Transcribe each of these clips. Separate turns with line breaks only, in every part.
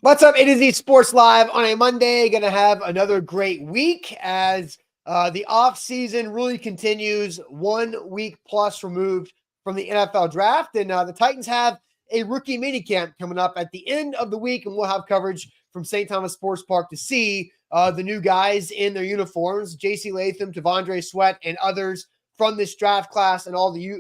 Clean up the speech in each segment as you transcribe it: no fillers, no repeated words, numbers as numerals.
What's up? It is the Sports Live on a Monday. Going to have another great week as the off season really continues. 1 week plus removed from the NFL draft, and the Titans have a rookie minicamp coming up at the end of the week, and we'll have coverage from St. Thomas Sports Park to see the new guys in their uniforms: J.C. Latham, Tavondre Sweat, and others from this draft class, and all the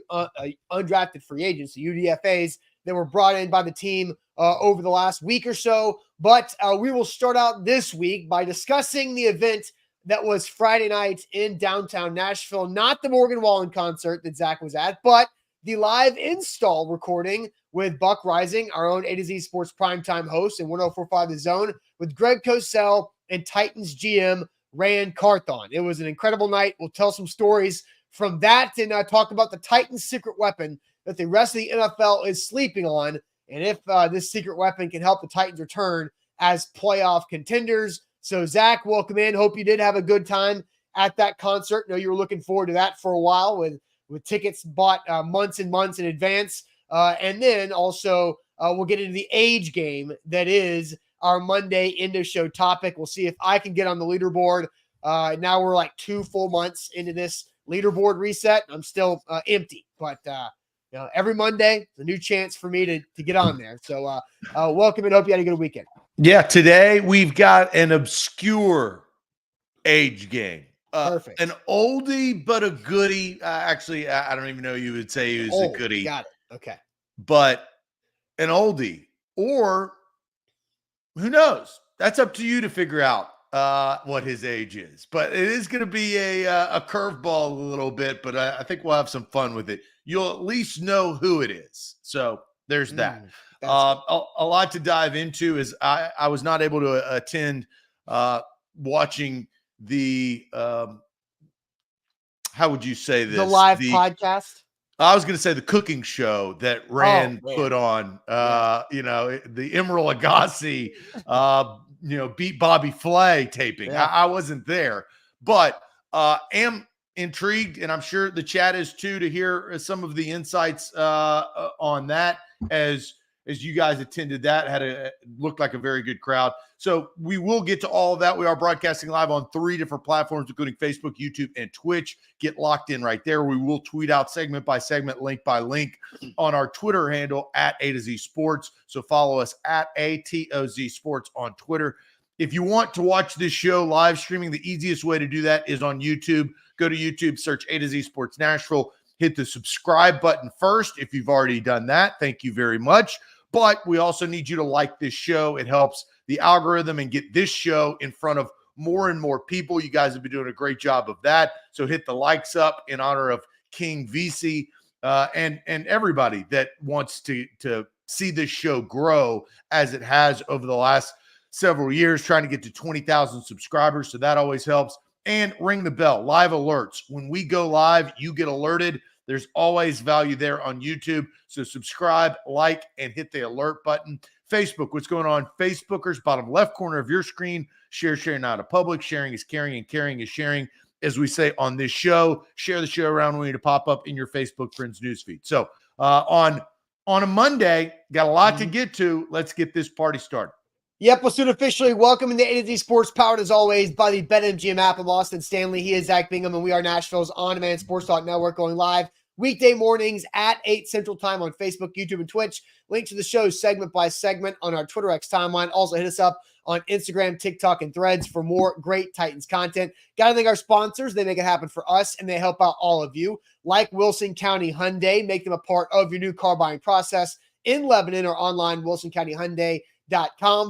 undrafted free agents, the UDFAs that were brought in by the team over the last week or so. But we will start out this week by discussing the event that was Friday night in downtown Nashville. Not the Morgan Wallen concert that Zach was at, but the live install recording with Buck Rising, our own A to Z Sports primetime host and 104.5 The Zone, with Greg Cosell and Titans GM Rand Carthon. It was an incredible night. We'll tell some stories from that and talk about the Titans' secret weapon that the rest of the NFL is sleeping on, and if this secret weapon can help the Titans return as playoff contenders. So, Zach, welcome in. Hope you did have a good time at that concert. I know you were looking forward to that for a while with tickets bought months and months in advance. And then also we'll get into the age game that is our Monday Indo Show topic. We'll see if I can get on the leaderboard. Now we're like 2 full months into this leaderboard reset. I'm still empty, but every Monday, it's a new chance for me to get on there. So welcome and hope you had a good weekend.
Yeah, today we've got an obscure age game.
Perfect.
An oldie, but a goodie. Actually, I don't even know you would say he was a goodie.
Got it. Okay.
But an oldie, or who knows? That's up to you to figure out what his age is. But it is going to be a curveball a little bit, but I think we'll have some fun with it. You'll at least know who it is. So there's that. A lot to dive into is I was not able to attend watching the how would you say this?
The live podcast?
I was going to say the cooking show that Rand put on, the Emeril Lagasse, beat Bobby Flay taping.
Yeah.
I wasn't there, but am intrigued, and I'm sure the chat is too, to hear some of the insights on that as you guys attended that. Looked like a very good crowd. So we will get to all of that. We are broadcasting live on 3 different platforms, including Facebook, YouTube, and Twitch. Get locked in right there. We will tweet out segment by segment, link by link on our Twitter handle at A to Z Sports. So follow us at ATOZ Sports on Twitter. If you want to watch this show live streaming, the easiest way to do that is on YouTube. Go to YouTube, search A to Z Sports Nashville. Hit the subscribe button first. If you've already done that, thank you very much. But we also need you to like this show. It helps the algorithm and get this show in front of more and more people. You guys have been doing a great job of that. So hit the likes up in honor of King VC and everybody that wants to see this show grow as it has over the last several years, trying to get to 20,000 subscribers. So that always helps. And ring the bell, live alerts. When we go live, you get alerted. There's always value there on YouTube. So subscribe, like, and hit the alert button. Facebook, what's going on? Facebookers, bottom left corner of your screen. Share, not a public. Sharing is caring, and caring is sharing. As we say on this show, share the show around. We need to pop up in your Facebook friends newsfeed. So on a Monday, got a lot to get to. Let's get this party started.
Yep, we'll soon officially welcome in the A to Z Sports, powered as always by the BetMGM app of Austin Stanley. He is Zach Bingham, and we are Nashville's on-demand sports talk network, going live weekday mornings at 8 Central Time on Facebook, YouTube, and Twitch. Link to the show segment by segment on our Twitter X timeline. Also hit us up on Instagram, TikTok, and Threads for more great Titans content. Got to thank our sponsors. They make it happen for us, and they help out all of you. Like Wilson County Hyundai, make them a part of your new car buying process in Lebanon or online, wilsoncountyhyundai.com.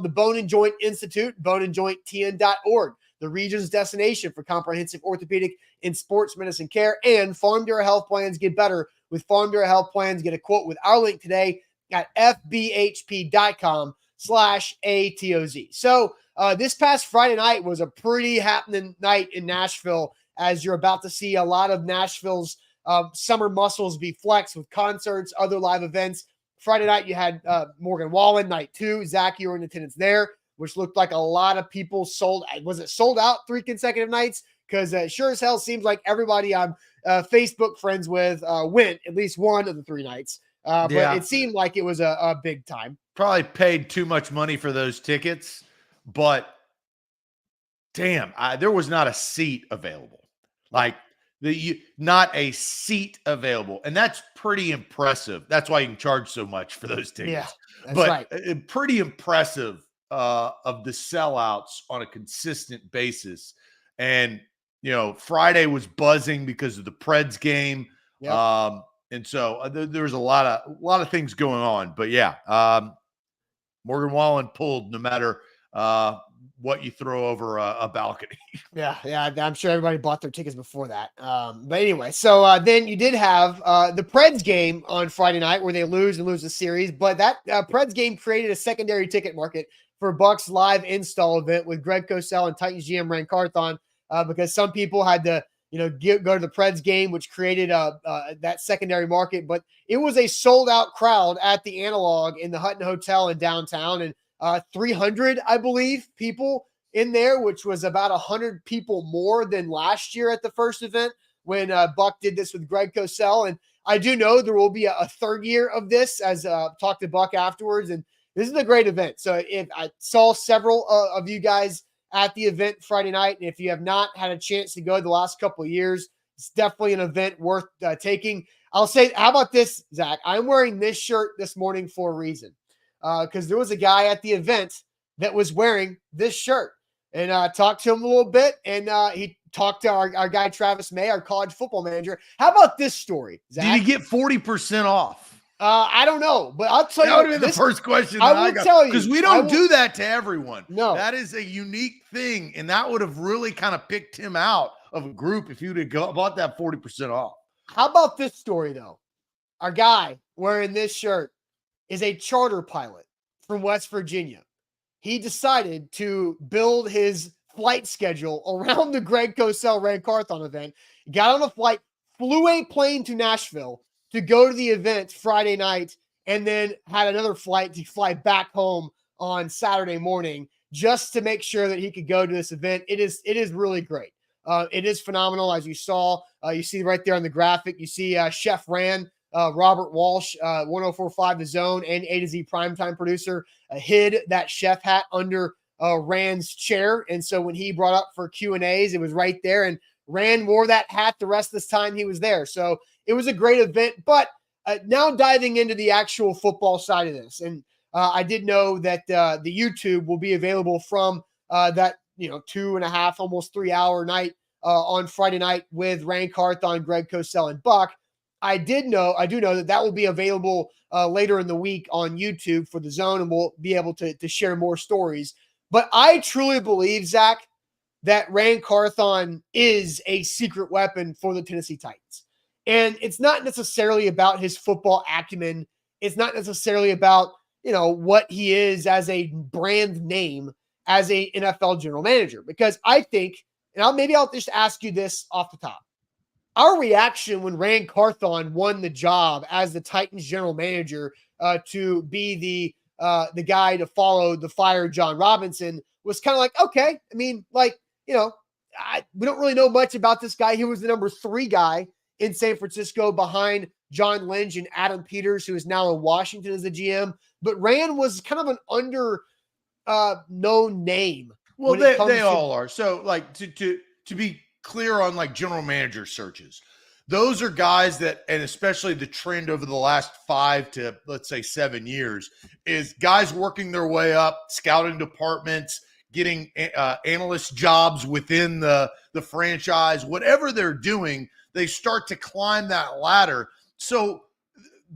The Bone and Joint Institute, boneandjointtn.org, the region's destination for comprehensive orthopedic and sports medicine care. And Farm Bureau Health Plans. Get better with Farm Bureau Health Plans. Get a quote with our link today at fbhp.com/ATOZ. So this past Friday night was a pretty happening night in Nashville, as you're about to see a lot of Nashville's summer muscles be flexed with concerts, other live events. Friday night, you had Morgan Wallen, night 2. Zach, you were in attendance there, which looked like a lot of people sold. Was it sold out 3 consecutive nights? Because sure as hell seems like everybody I'm Facebook friends with went at least one of the 3 nights. But it seemed like it was a big time.
probably paid too much money for those tickets, but damn, there was not a seat available. Like not a seat available. And that's pretty impressive. That's why you can charge so much for those tickets.
Yeah, that's
but
right.
Pretty impressive of the sellouts on a consistent basis. And, Friday was buzzing because of the Preds game.
Yep.
And so there was a lot of things going on. But yeah, Morgan Wallen pulled no matter what you throw over a balcony.
Yeah, I'm sure everybody bought their tickets before that. But anyway, so then you did have the Preds game on Friday night where they lose the series, but that Preds game created a secondary ticket market for Buck's live install event with Greg Cosell and Titans GM Rand Carthon, because some people had to go to the Preds game, which created that secondary market. But it was a sold out crowd at the Analog in the Hutton Hotel in downtown, and 300, I believe, people in there, which was about 100 people more than last year at the first event when Buck did this with Greg Cosell. And I do know there will be a third year of this, as talked to Buck afterwards. And this is a great event. So if I saw several of you guys at the event Friday night, and if you have not had a chance to go the last couple of years, it's definitely an event worth taking. I'll say, how about this, Zach? I'm wearing this shirt this morning for a reason, because there was a guy at the event that was wearing this shirt. And talked to him a little bit, and he talked to our guy, Travis May, our college football manager. How about this story, Zach?
Did he get 40% off?
I don't know, but I'll tell you.
That would have been the first question
I will tell you.
Because we don't do that to everyone.
No.
That is a unique thing, and that would have really kind of picked him out of a group if he would have bought that 40% off.
How about this story, though? Our guy wearing this shirt is a charter pilot from West Virginia. He decided to build his flight schedule around the Greg Cosell Rand Carthon event, got on a flight, flew a plane to Nashville to go to the event Friday night, and then had another flight to fly back home on Saturday morning just to make sure that he could go to this event. It is really great. It is phenomenal, as you saw. You see right there on the graphic, you see Chef Rand, Robert Walsh, 1045 The Zone, and A to Z primetime producer, hid that chef hat under Rand's chair. And so when he brought up for Q&As, it was right there. And Rand wore that hat the rest of this time he was there. So it was a great event. But now diving into the actual football side of this. And I did know that the YouTube will be available from that 2.5, almost 3 hour night on Friday night with Rand Carthon, Greg Cosell, and Buck. I do know that will be available later in the week on YouTube for The Zone, and we'll be able to share more stories. But I truly believe, Zach, that Rand Carthon is a secret weapon for the Tennessee Titans. And it's not necessarily about his football acumen. It's not necessarily about, what he is as a brand name as a NFL general manager. Because I think, and I'll just ask you this off the top. Our reaction when Rand Carthon won the job as the Titans general manager to be the guy to follow the fired John Robinson was kind of like, okay. I mean, we don't really know much about this guy. He was the number 3 guy in San Francisco behind John Lynch and Adam Peters, who is now in Washington as the GM. But Rand was kind of an known name.
Well, they all are. So, to be clear on general manager searches, those are guys that, and especially the trend over the last 5 to let's say 7 years, is guys working their way up, scouting departments, getting analyst jobs within the franchise. Whatever they're doing, they start to climb that ladder. So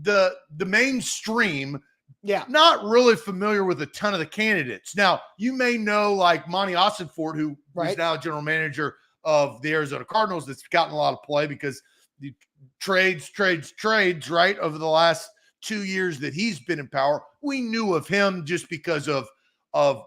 the mainstream, not really familiar with a ton of the candidates. Now, you may know Monty Ossenfort, who is now general manager of the Arizona Cardinals, that's gotten a lot of play because the trades, right, over the last 2 years that he's been in power. We knew of him just because of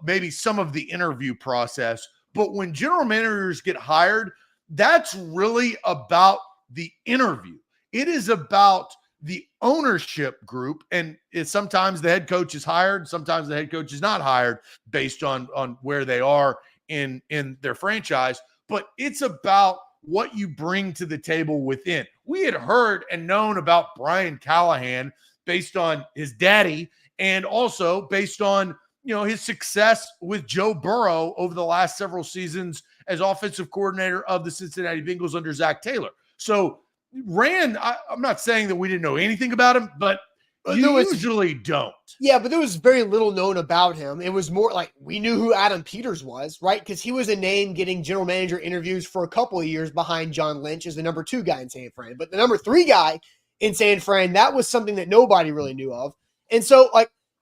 maybe some of the interview process. But when general managers get hired, that's really about the interview. It is about the ownership group, and sometimes the head coach is hired, sometimes the head coach is not hired based on where they are in their franchise. But it's about what you bring to the table within. We had heard and known about Brian Callahan based on his daddy and also based on, his success with Joe Burrow over the last several seasons as offensive coordinator of the Cincinnati Bengals under Zach Taylor. So Rand, I'm not saying that we didn't know anything about him, but you usually don't.
Yeah, but there was very little known about him. It was more like we knew who Adam Peters was, right? Because he was a name getting general manager interviews for a couple of years behind John Lynch as the number 2 guy in San Fran. But the number 3 guy in San Fran, that was something that nobody really knew of. And so,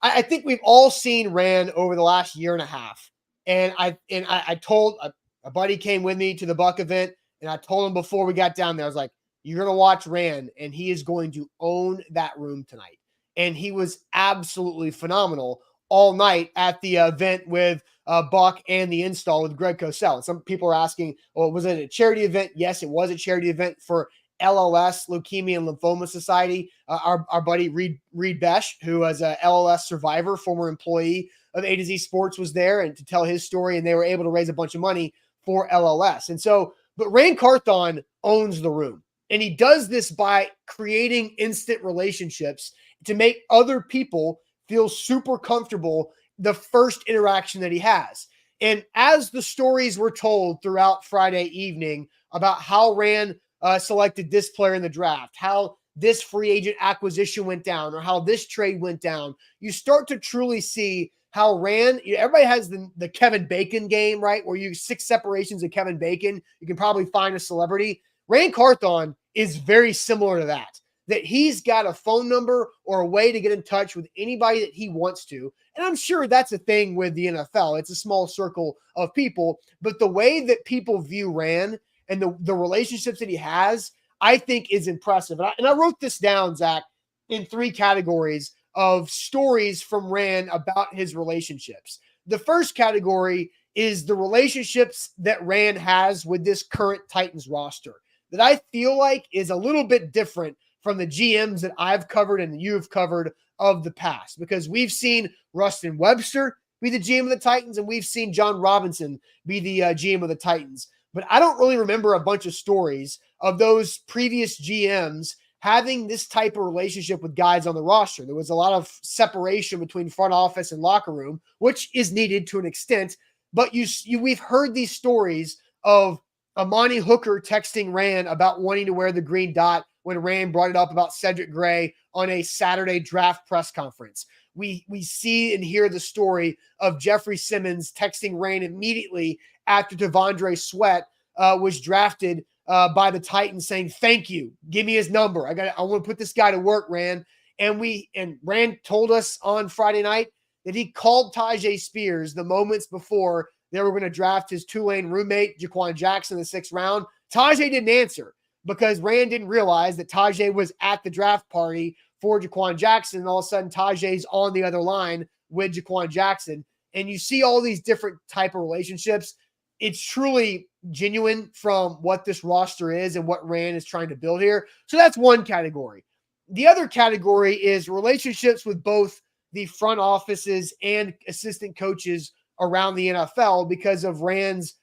I think we've all seen Rand over the last year and a half. And I told a buddy came with me to the Buck event, and I told him before we got down there, I was like, you're going to watch Rand, and he is going to own that room tonight. And he was absolutely phenomenal all night at the event with Buck and the install with Greg Cosell. And some people are asking, well, was it a charity event? Yes, it was a charity event for LLS, Leukemia and Lymphoma Society. Our buddy Reed Besh, who was a LLS survivor, former employee of A to Z Sports, was there and to tell his story, and they were able to raise a bunch of money for LLS. And so, but Rand Carthon owns the room, and he does this by creating instant relationships to make other people feel super comfortable the first interaction that he has. And as the stories were told throughout Friday evening about how Rand selected this player in the draft, how this free agent acquisition went down, or how this trade went down, you start to truly see how Rand, everybody has the Kevin Bacon game, right? Where you 6 separations of Kevin Bacon, you can probably find a celebrity. Rand Carthon is very similar to that he's got a phone number or a way to get in touch with anybody that he wants to. And I'm sure that's a thing with the NFL. It's a small circle of people, but the way that people view Rand and the relationships that he has, I think is impressive. And I wrote this down, Zach, in 3 categories of stories from Rand about his relationships. The first category is the relationships that Rand has with this current Titans roster that I feel like is a little bit different from the GMs that I've covered and you've covered of the past, because we've seen Rustin Webster be the GM of the Titans, and we've seen John Robinson be the GM of the Titans. But I don't really remember a bunch of stories of those previous GMs having this type of relationship with guys on the roster. There was a lot of separation between front office and locker room, which is needed to an extent. But we've heard these stories of Amani Hooker texting Rand about wanting to wear the green dot when Rand brought it up about Cedric Gray on a Saturday draft press conference. We see and hear the story of Jeffrey Simmons texting Rand immediately after Devondre Sweat was drafted by the Titans, saying, "Thank you. Give me his number. I want to put this guy to work, Rand." And Rand told us on Friday night that he called Tajay Spears the moments before they were going to draft his Tulane roommate, Jaquan Jackson, in the 6th round. Tajay didn't answer, because Rand didn't realize that Tajay was at the draft party for Jaquan Jackson, and all of a sudden Tajay's on the other line with Jaquan Jackson. And you see all these different type of relationships. It's truly genuine from what this roster is and what Rand is trying to build here. So that's one category. The other category is relationships with both the front offices and assistant coaches around the NFL because of Rand's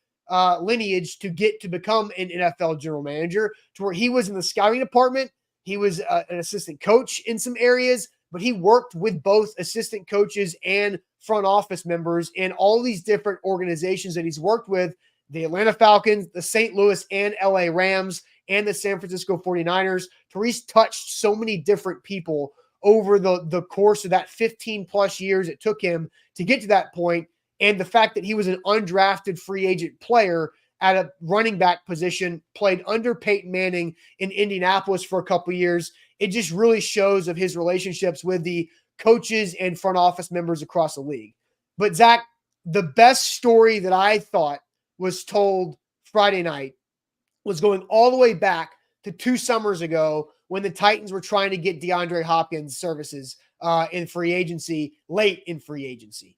lineage to get to become an NFL general manager, to where he was in the scouting department. He was an assistant coach in some areas, but he worked with both assistant coaches and front office members in all these different organizations that he's worked with: the Atlanta Falcons, the St. Louis and LA Rams, and the San Francisco 49ers. Therese touched so many different people over the course of that 15 plus years it took him to get to that point. And the fact that he was an undrafted free agent player at a running back position, played under Peyton Manning in Indianapolis for a couple of years, it just really shows of his relationships with the coaches and front office members across the league. But Zach, the best story that I thought was told Friday night was going all the way back to 2 summers ago when the Titans were trying to get DeAndre Hopkins' services in free agency, late in free agency.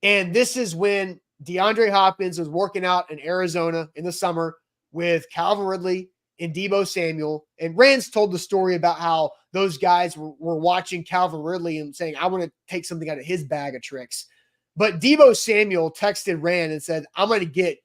And this is when DeAndre Hopkins was working out in Arizona in the summer with Calvin Ridley and Deebo Samuel. And Rand's told the story about how those guys were watching Calvin Ridley and saying, "I want to take something out of his bag of tricks." But Deebo Samuel texted Rand and said, "I'm going to get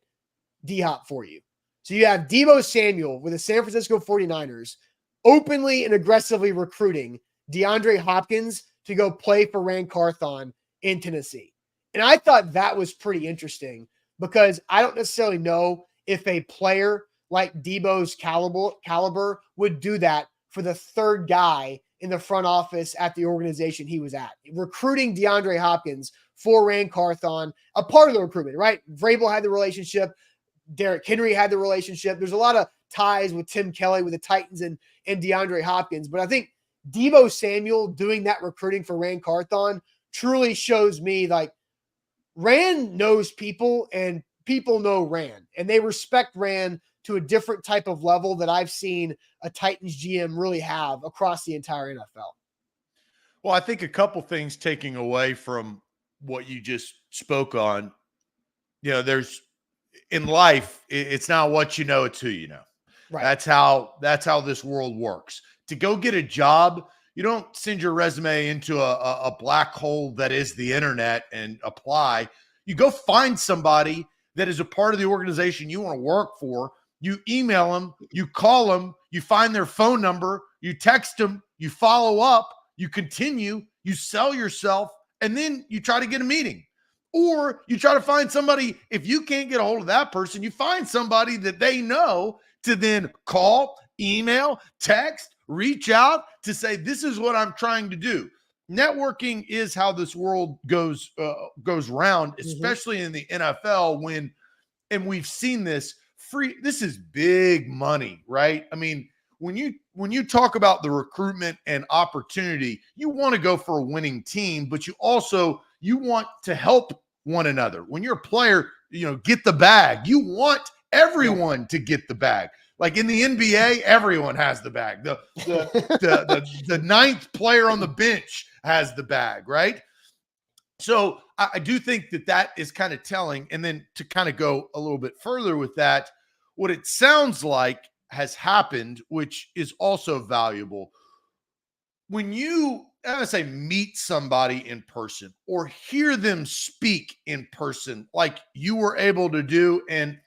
D-Hop for you." So you have Deebo Samuel with the San Francisco 49ers openly and aggressively recruiting DeAndre Hopkins to go play for Rand Carthon in Tennessee. And I thought that was pretty interesting because I don't necessarily know if a player like Debo's caliber would do that for the third guy in the front office at the organization he was at. Recruiting DeAndre Hopkins for Rand Carthon, a part of the recruitment, right? Vrabel had the relationship. Derrick Henry had the relationship. There's a lot of ties with Tim Kelly, with the Titans and DeAndre Hopkins. But I think Debo Samuel doing that recruiting for Rand Carthon truly shows me like Rand knows people and people know Rand, and they respect Rand to a different type of level that I've seen a Titans GM really have across the entire NFL.
Well, I think a couple things taking away from what you just spoke on, there's in life, it's not what you know, it's who you know. Right. That's how this world works. To go get a job, you don't send your resume into a black hole that is the internet and apply. You go find somebody that is a part of the organization you want to work for. You email them, you call them, you find their phone number, you text them, you follow up, you continue, you sell yourself, and then you try to get a meeting. Or you try to find somebody, if you can't get a hold of that person, you find somebody that they know to then call, email, text, reach out to say, this is what I'm trying to do. Networking is how this world goes round, especially in the NFL and we've seen this, this is big money, right? I mean, when you talk about the recruitment and opportunity, you want to go for a winning team, but you want to help one another. When you're a player, get the bag. You want everyone to get the bag. Like in the NBA, everyone has the bag. The ninth player on the bench has the bag, right? So I do think that is kind of telling. And then to kind of go a little bit further with that, what it sounds like has happened, which is also valuable. When you, meet somebody in person or hear them speak in person, like you were able to do and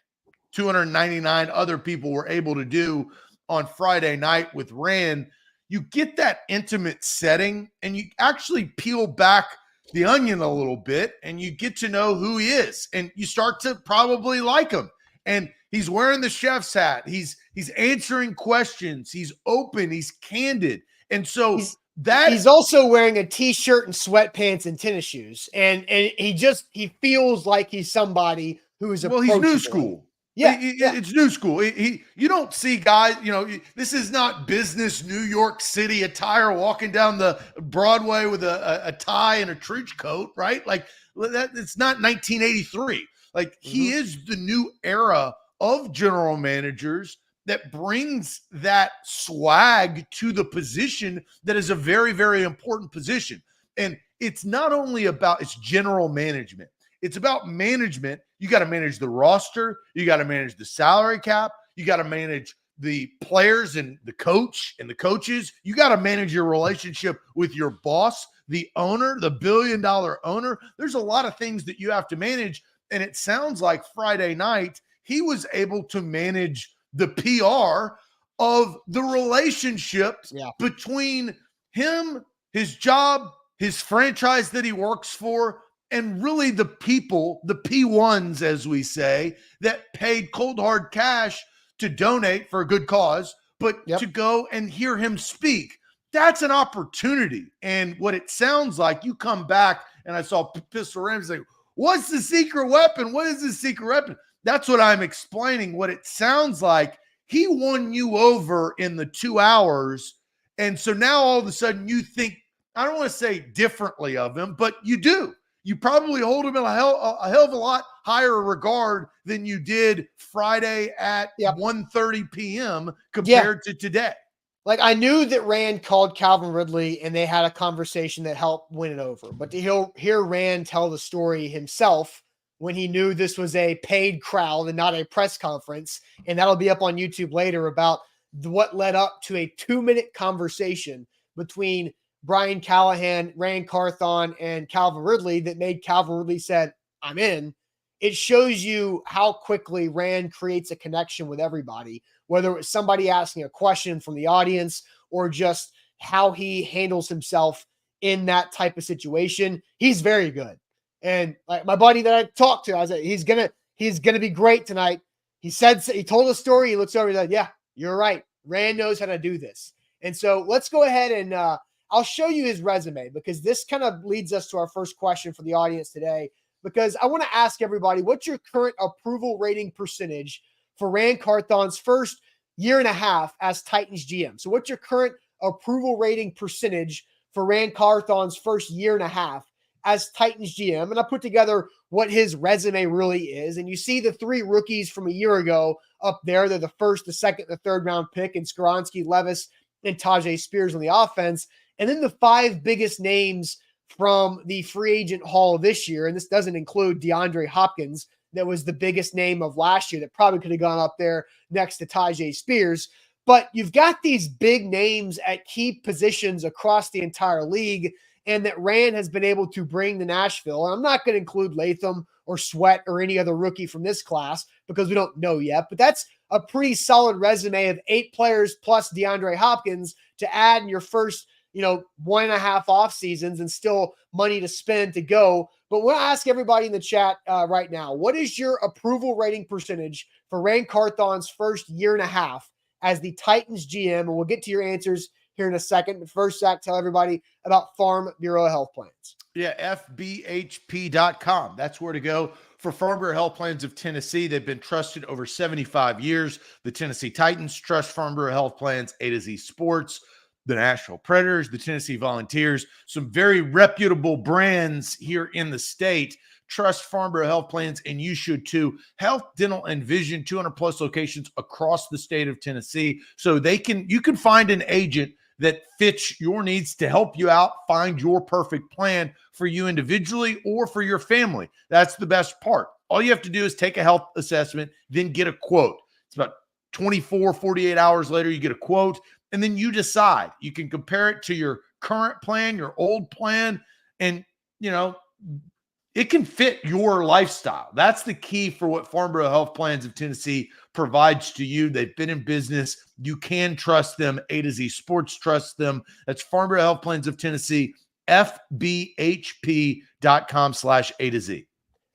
299 other people were able to do on Friday night with Rand, you get that intimate setting and you actually peel back the onion a little bit and you get to know who he is and you start to probably like him. And he's wearing the chef's hat. He's answering questions. He's open. He's candid. And so he's
also wearing a t-shirt and sweatpants and tennis shoes. And he feels like he's somebody who is
he's new school.
Yeah,
it's new school. You don't see guys, this is not business New York City attire walking down the Broadway with a tie and a trench coat, right? Like that. It's not 1983. Like he is the new era of general managers that brings that swag to the position that is a very, very important position. And it's not only about it's general management. It's about management. You got to manage the roster. You got to manage the salary cap. You got to manage the players and the coach and the coaches. You got to manage your relationship with your boss, the owner, the billion-dollar owner. There's a lot of things that you have to manage. And it sounds like Friday night, he was able to manage the PR of the relationship between him, his job, his franchise that he works for, and really the people, the P1s, as we say, that paid cold hard cash to donate for a good cause, but to go and hear him speak. That's an opportunity. And what it sounds like, you come back, and I saw Pistol Ramsey say, what's the secret weapon? What is the secret weapon? That's what I'm explaining. What it sounds like, he won you over in the 2 hours. And so now all of a sudden you think, I don't want to say differently of him, but you do. You probably hold him in a hell of a lot higher regard than you did Friday at 1:30 p.m. compared to today.
Like I knew that Rand called Calvin Ridley and they had a conversation that helped win it over. But to hear Rand tell the story himself when he knew this was a paid crowd and not a press conference, and that'll be up on YouTube later about what led up to a 2-minute conversation between Brian Callahan, Rand Carthon, and Calvin Ridley that made Calvin Ridley said, I'm in. It shows you how quickly Rand creates a connection with everybody, whether it was somebody asking a question from the audience or just how he handles himself in that type of situation. He's very good. And like my buddy that I talked to, I was like, he's gonna be great tonight. He told a story. He looks over, he's like, yeah, you're right. Rand knows how to do this. And so let's go ahead and I'll show you his resume, because this kind of leads us to our first question for the audience today, because I want to ask everybody, what's your current approval rating percentage for Rand Carthon's first year and a half as Titans GM? So what's your current approval rating percentage for Rand Carthon's first year and a half as Titans GM? And I put together what his resume really is. And you see the three rookies from a year ago up there. They're the first, the second, the third round pick, and Skoronski, Levis, and Tajay Spears on the offense. And then the five biggest names from the free agent haul this year. And this doesn't include DeAndre Hopkins. That was the biggest name of last year that probably could have gone up there next to Tajay Spears. But you've got these big names at key positions across the entire league, and that Rand has been able to bring to Nashville. And I'm not going to include Latham or Sweat or any other rookie from this class because we don't know yet, but that's a pretty solid resume of 8 players plus DeAndre Hopkins to add in your first, 1.5 off seasons, and still money to spend to go. But we'll ask everybody in the chat right now, what is your approval rating percentage for Rand Carthon's first year and a half as the Titans GM? And we'll get to your answers here in a second. But first, Zach, tell everybody about Farm Bureau Health Plans.
Yeah, FBHP.com. That's where to go for Farm Bureau Health Plans of Tennessee. They've been trusted over 75 years. The Tennessee Titans trust Farm Bureau Health Plans, A to Z Sports, the Nashville Predators, the Tennessee Volunteers, some very reputable brands here in the state. Trust Farm Bureau Health Plans, and you should too. Health, dental, and vision, 200 plus locations across the state of Tennessee. So you can find an agent that fits your needs to help you out, find your perfect plan for you individually or for your family. That's the best part. All you have to do is take a health assessment, then get a quote. It's about 24, 48 hours later, you get a quote, and then you decide. You can compare it to your current plan, your old plan, and, it can fit your lifestyle. That's the key for what Farm Bureau Health Plans of Tennessee provides to you. They've been in business. You can trust them. A to Z Sports trusts them. That's Farm Bureau Health Plans of Tennessee, FBHP.com/A to Z.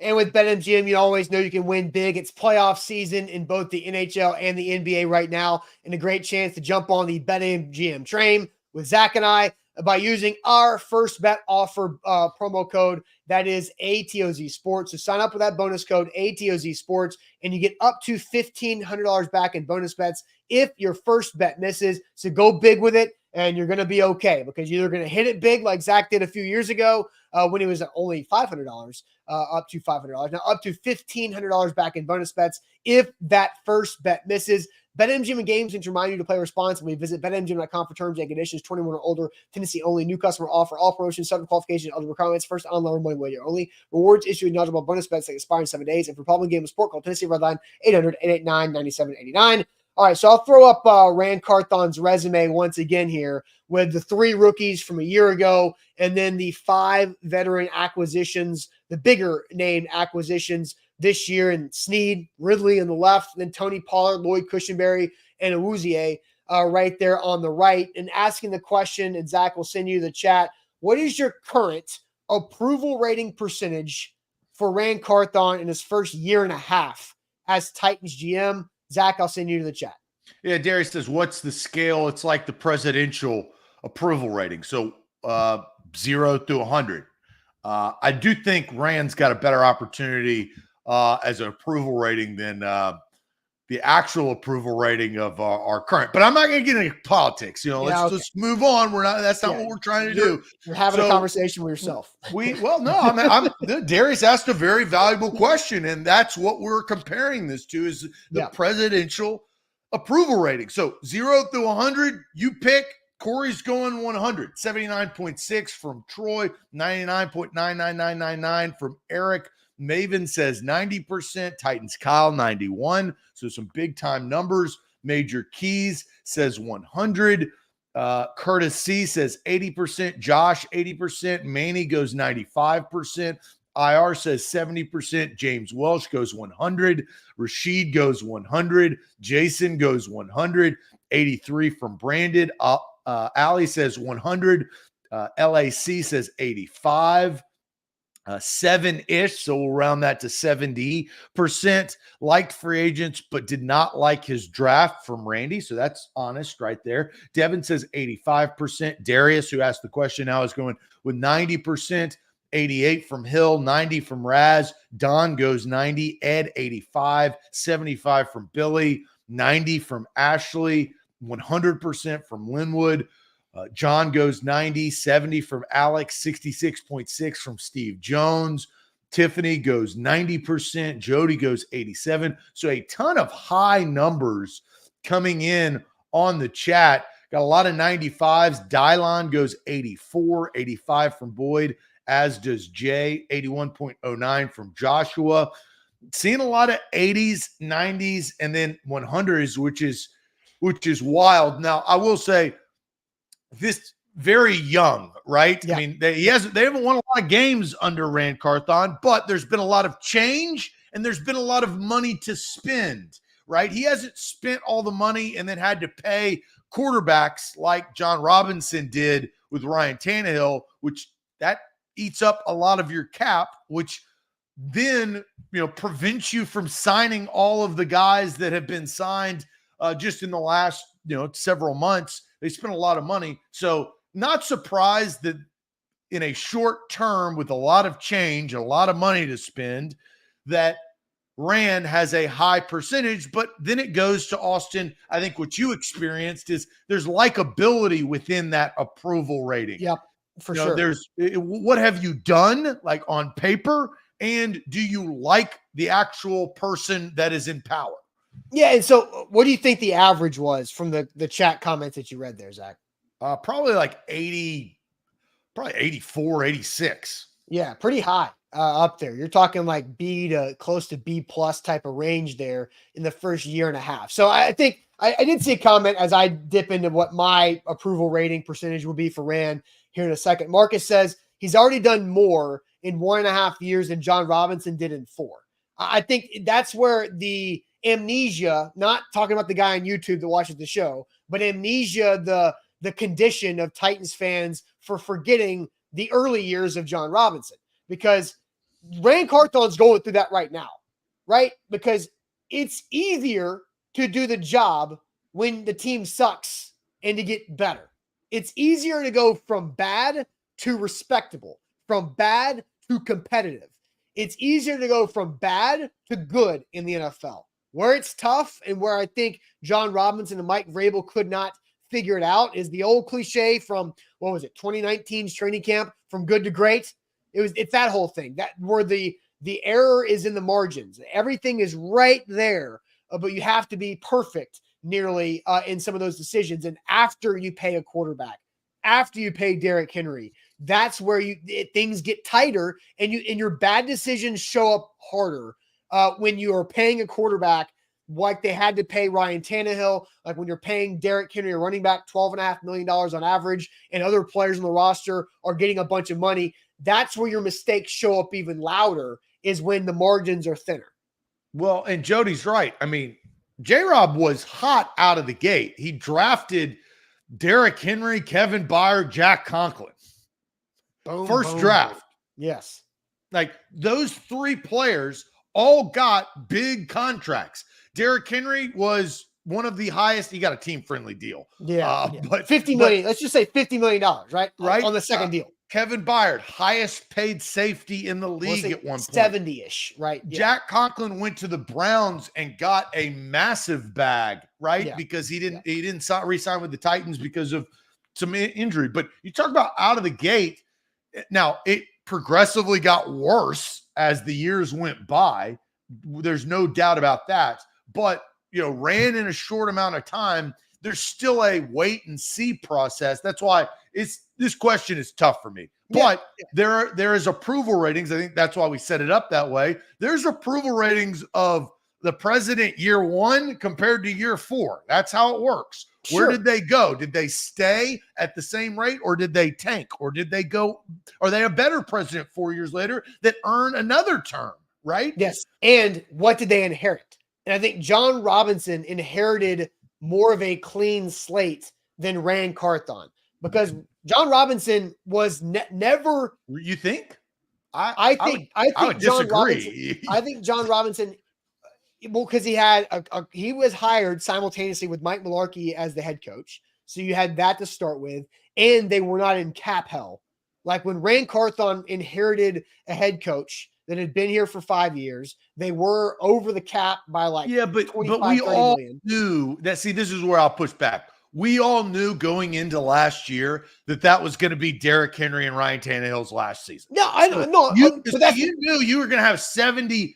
And with BetMGM, you always know you can win big. It's playoff season in both the NHL and the NBA right now, and a great chance to jump on the BetMGM train with Zach and I by using our first bet offer promo code. That is ATOZ Sports. So sign up with that bonus code ATOZ Sports, and you get up to $1,500 back in bonus bets if your first bet misses. So go big with it, and you're going to be okay, because you're going to hit it big like Zach did a few years ago when he was only $500, up to $500. Now up to $1,500 back in bonus bets if that first bet misses. BetMGM and Games to remind you to play responsibly. Visit BetMGM.com for terms and conditions. 21 or older, Tennessee only. New customer offer. All promotions, subject to qualification, other requirements. First online money wager only. Rewards issued in eligible bonus bets that expire in 7 days. And for problem game of sport, call Tennessee Redline 800-889-9789. All right, so I'll throw up Rand Carthon's resume once again here with the 3 rookies from a year ago, and then the 5 veteran acquisitions, the bigger name acquisitions this year, and Snead, Ridley on the left, then Tony Pollard, Lloyd Cushenberry, and Awuzie right there on the right. And asking the question, and Zach will send you the chat, what is your current approval rating percentage for Rand Carthon in his first year and a half as Titans GM? Zach, I'll send you to the chat.
Yeah, Darius says, what's the scale? It's like the presidential approval rating. So 0 to 100. I do think Rand's got a better opportunity as an approval rating than the actual approval rating of our current. But I'm not going to get into politics. Let's move on. That's not what we're trying to do.
You're having a conversation with yourself.
Darius asked a very valuable question, and that's what we're comparing this to, is the presidential approval rating. So 0 to 100, you pick. Corey's going 100, 79.6 from Troy, 99.99999 from Eric. Maven says 90%. Titans Kyle 91. So some big time numbers. Major Keys says 100. Curtis C says 80%. Josh 80%. Manny goes 95%. IR says 70%. James Welsh goes 100. Rashid goes 100. Jason goes 100. 83 from Brandon. Ali says 100. LAC says 85. 7-ish, so we'll round that to 70%. Liked free agents, but did not like his draft from Randy. So that's honest right there. Devin says 85%. Darius, who asked the question now, is going with 90%. 88 from Hill, 90 from Raz. Don goes 90. Ed, 85. 75 from Billy. 90 from Ashley. 100% from Linwood. John goes 90, 70 from Alex, 66.6 from Steve Jones. Tiffany goes 90%. Jody goes 87. So a ton of high numbers coming in on the chat. Got a lot of 95s. Dylon goes 84, 85 from Boyd, as does Jay, 81.09 from Joshua. Seeing a lot of 80s, 90s, and then 100s, which is wild. Now, I will say, this very young, right? Yeah. I mean, they haven't won a lot of games under Rand Carthon, but there's been a lot of change and there's been a lot of money to spend, right? He hasn't spent all the money and then had to pay quarterbacks like John Robinson did with Ryan Tannehill, which that eats up a lot of your cap, which then, prevents you from signing all of the guys that have been signed just in the last, several months. They spent a lot of money. So not surprised that in a short term with a lot of change, a lot of money to spend, that Rand has a high percentage. But then it goes to Austin. I think what you experienced is there's likability within that approval rating.
Yep, for sure.
There's what have you done like on paper? And do you like the actual person that is in power?
Yeah, and so what do you think the average was from the chat comments that you read there, Zach?
Probably like 80, probably 84, 86.
Yeah, pretty high up there. You're talking like B to close to B plus type of range there in the first year and a half. So I think I did see a comment as I dip into what my approval rating percentage will be for Rand here in a second. Marcus says he's already done more in 1.5 years than John Robinson did in 4. I think that's where the amnesia, not talking about the guy on YouTube that watches the show, but amnesia, the condition of Titans fans for forgetting the early years of John Robinson, because Rand Carthon's going through that right now, right? Because it's easier to do the job when the team sucks and to get better. It's easier to go from bad to respectable, from bad to competitive. It's easier to go from bad to good in the NFL. Where it's tough and where I think John Robinson and Mike Vrabel could not figure it out is the old cliche from, 2019's training camp, from good to great. It's that whole thing, that where the error is in the margins. Everything is right there, but you have to be perfect nearly in some of those decisions. And after you pay a quarterback, after you pay Derrick Henry, that's where things get tighter and your bad decisions show up harder. When you are paying a quarterback like they had to pay Ryan Tannehill, like when you're paying Derrick Henry, a running back, $12.5 million on average, and other players on the roster are getting a bunch of money, that's where your mistakes show up even louder, is when the margins are thinner.
Well, and Jody's right. I mean, J-Rob was hot out of the gate. He drafted Derrick Henry, Kevin Byard, Jack Conklin.
Boom,
First draft.
Boom. Yes.
Like those 3 players all got big contracts. Derrick Henry was one of the highest. He got a team-friendly deal.
Yeah. But $50 million. Let's just say $50 million, right?
Right.
On the second deal.
Kevin Byard, highest paid safety in the league at one point.
70-ish, right? Yeah.
Jack Conklin went to the Browns and got a massive bag, right?
Yeah.
Because he didn't re-sign with the Titans because of some injury. But you talk about out of the gate. Now, it progressively got worse as the years went by. There's no doubt about that. But, ran in a short amount of time. There's still a wait and see process. That's why this question is tough for me. But there is approval ratings. I think that's why we set it up that way. There's approval ratings of the president year 1 compared to year 4. That's how it works. Sure. Where did they go? Did they stay at the same rate, or did they tank, or did they go? Are they a better president 4 years later that earn another term, right?
Yes. And what did they inherit? And I think John Robinson inherited more of a clean slate than Rand Carthon, because John Robinson was never.
You think?
I think
would
John
disagree.
Robinson. I think John Robinson. Well, because he had he was hired simultaneously with Mike Mularkey as the head coach, so you had that to start with, and they were not in cap hell. Like when Rand Carthon inherited a head coach that had been here for 5 years, they were over the cap by like
but we all knew that. See, this is where I'll push back. We all knew going into last year that was going to be Derrick Henry and Ryan Tannehill's last season.
No, I don't know.
You knew you were going to have $70+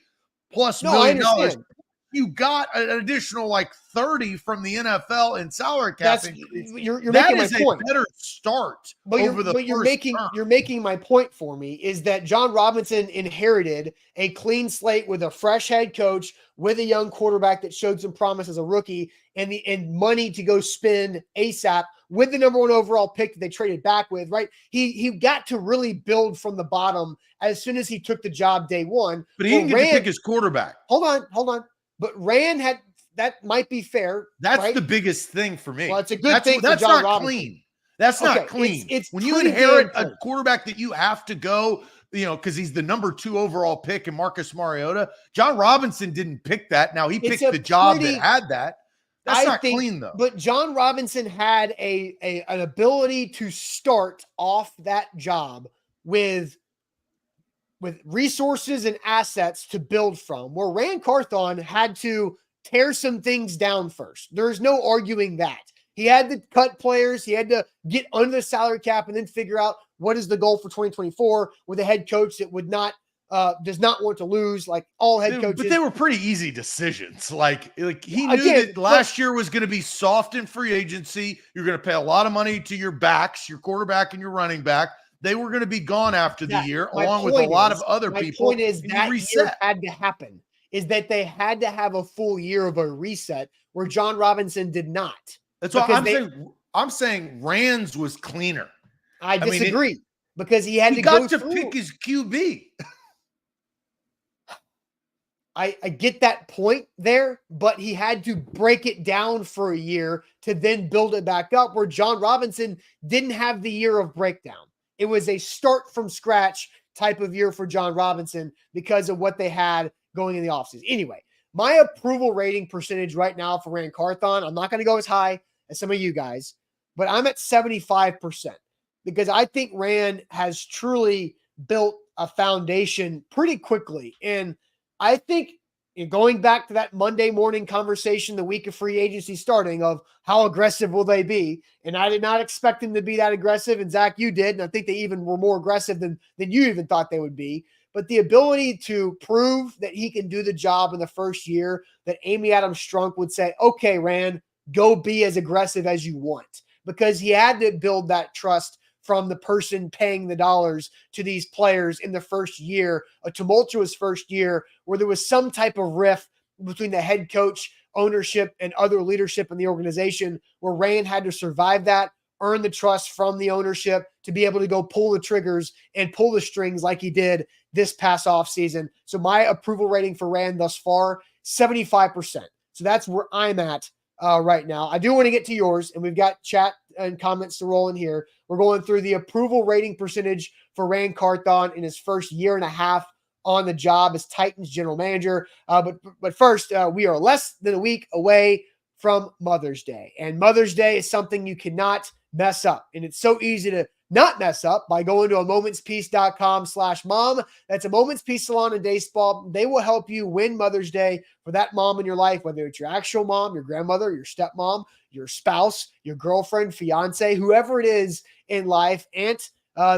million. You got an additional like 30 from the NFL in salary cap.
You're making my point.
A better start.
You're making my point for me is that John Robinson inherited a clean slate with a fresh head coach, with a young quarterback that showed some promise as a rookie, and money to go spend ASAP with the number 1 overall pick that they traded back with. Right? He got to really build from the bottom as soon as he took the job day one.
But he didn't get to pick his quarterback.
Hold on. But Rand had that might be fair.
That's
right?
the biggest thing for me.
Well, it's a good thing.
That's
John
not
Robinson.
Clean. That's not clean.
It's
when you inherit a quarterback that you have to go, because he's the number 2 overall pick in Marcus Mariota. John Robinson didn't pick that. Now he picked the job that had that. That's not clean though.
But John Robinson had an ability to start off that job with resources and assets to build from, where Rand Carthon had to tear some things down first. There's no arguing that. He had to cut players. He had to get under the salary cap and then figure out what is the goal for 2024 with a head coach that does not want to lose, like all head coaches.
But they were pretty easy decisions. Like he knew that last year was going to be soft in free agency. You're going to pay a lot of money to your backs, your quarterback and your running back. They were going to be gone after the year, along with a lot of other people.
My point is that year had to happen, is that they had to have a full year of a reset where John Robinson did not.
That's what I'm saying Rand's was cleaner.
I disagree because he had to go through.
Pick his QB.
I get that point there, but he had to break it down for a year to then build it back up, where John Robinson didn't have the year of breakdown. It was a start from scratch type of year for John Robinson because of what they had going in the offseason. Anyway, my approval rating percentage right now for Rand Carthon, I'm not going to go as high as some of you guys, but I'm at 75% because I think Rand has truly built a foundation pretty quickly. And I think going back to that Monday morning conversation, the week of free agency starting, of how aggressive will they be? And I did not expect them to be that aggressive. And Zach, you did. And I think they even were more aggressive than you even thought they would be. But the ability to prove that he can do the job in the first year, that Amy Adams Strunk would say, okay, Rand, go be as aggressive as you want. Because he had to build that trust from the person paying the dollars to these players in the first year, a tumultuous first year where there was some type of rift between the head coach, ownership, and other leadership in the organization, where Rand had to survive that, earn the trust from the ownership to be able to go pull the triggers and pull the strings like he did this past offseason. So my approval rating for Rand thus far, 75%. So that's where I'm at right now. I do want to get to yours, and we've got chat and comments to roll in here. We're going through the approval rating percentage for Rand Carthon in his first year and a half on the job as Titans general manager. But first, we are less than a week away from Mother's Day. And Mother's Day is something you cannot mess up. And it's so easy to not mess up by going to momentspeace.com/mom. That's a Moments Peace salon and day spa. They will help you win Mother's Day for that mom in your life, whether it's your actual mom, your grandmother, your stepmom, your spouse, your girlfriend, fiance, whoever it is in life. Aunt,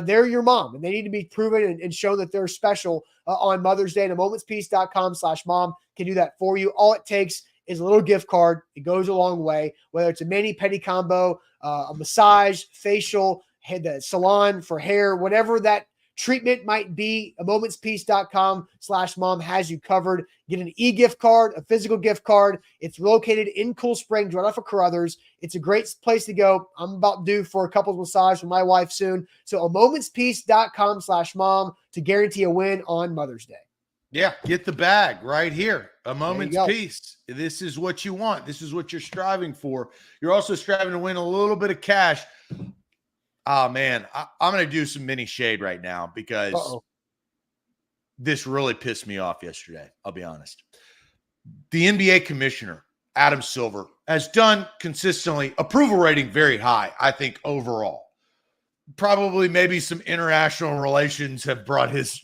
they're your mom, and they need to be proven and shown that they're special on Mother's Day. And a momentspeace.com/mom can do that for you. All it takes is a little gift card. It goes a long way, whether it's a mani-pedi combo, a massage, facial, the salon for hair, whatever that treatment might be. A momentspeace.com/mom has you covered. Get an e-gift card, a physical gift card. It's located in Cool Springs, right off of Carruthers. It's a great place to go. I'm about due for a couples massage with my wife soon. So a momentspeace.com/mom to guarantee a win on Mother's Day.
Yeah, get the bag right here. A Moment's Peace. This is what you want. This is what you're striving for. You're also striving to win a little bit of cash. Oh man, I'm going to do some mini shade right now because
Uh-oh.
this really pissed me off yesterday. I'll be honest. The NBA commissioner, Adam Silver, has done consistently approval rating very high, I think, overall. Probably maybe some international relations have brought his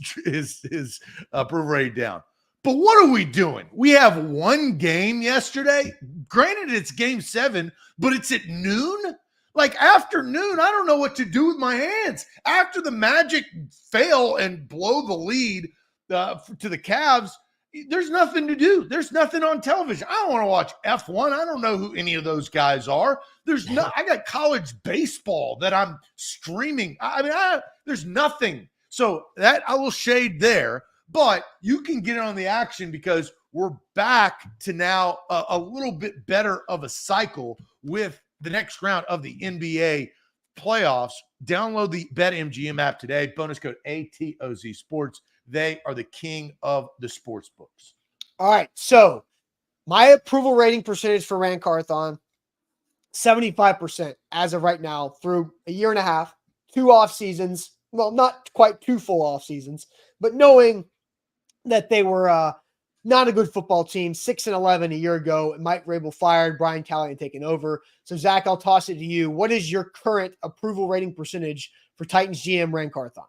approval rating down. But what are we doing? We have one game yesterday. Granted, it's game 7, but it's at noon. Like after noon, I don't know what to do with my hands. After the Magic fail and blow the lead to the Cavs, there's nothing to do. There's nothing on television. I don't want to watch F1. I don't know who any of those guys are. I got college baseball that I'm streaming. There's nothing. So that I will shade there, but you can get on the action because we're back to now a little bit better of a cycle with the next round of the NBA playoffs. Download the BetMGM app today. Bonus code ATOZ Sports. They are the king of the sports books.
All right. So my approval rating percentage for Rand Carthon, 75% as of right now through a year and a half, 2 off seasons. Well, not quite 2 full off seasons, but knowing that they were not a good football team, 6-11 a year ago. Mike Vrabel fired, Brian Callahan taken over. So Zach, I'll toss it to you. What is your current approval rating percentage for Titans GM Rand Carthon?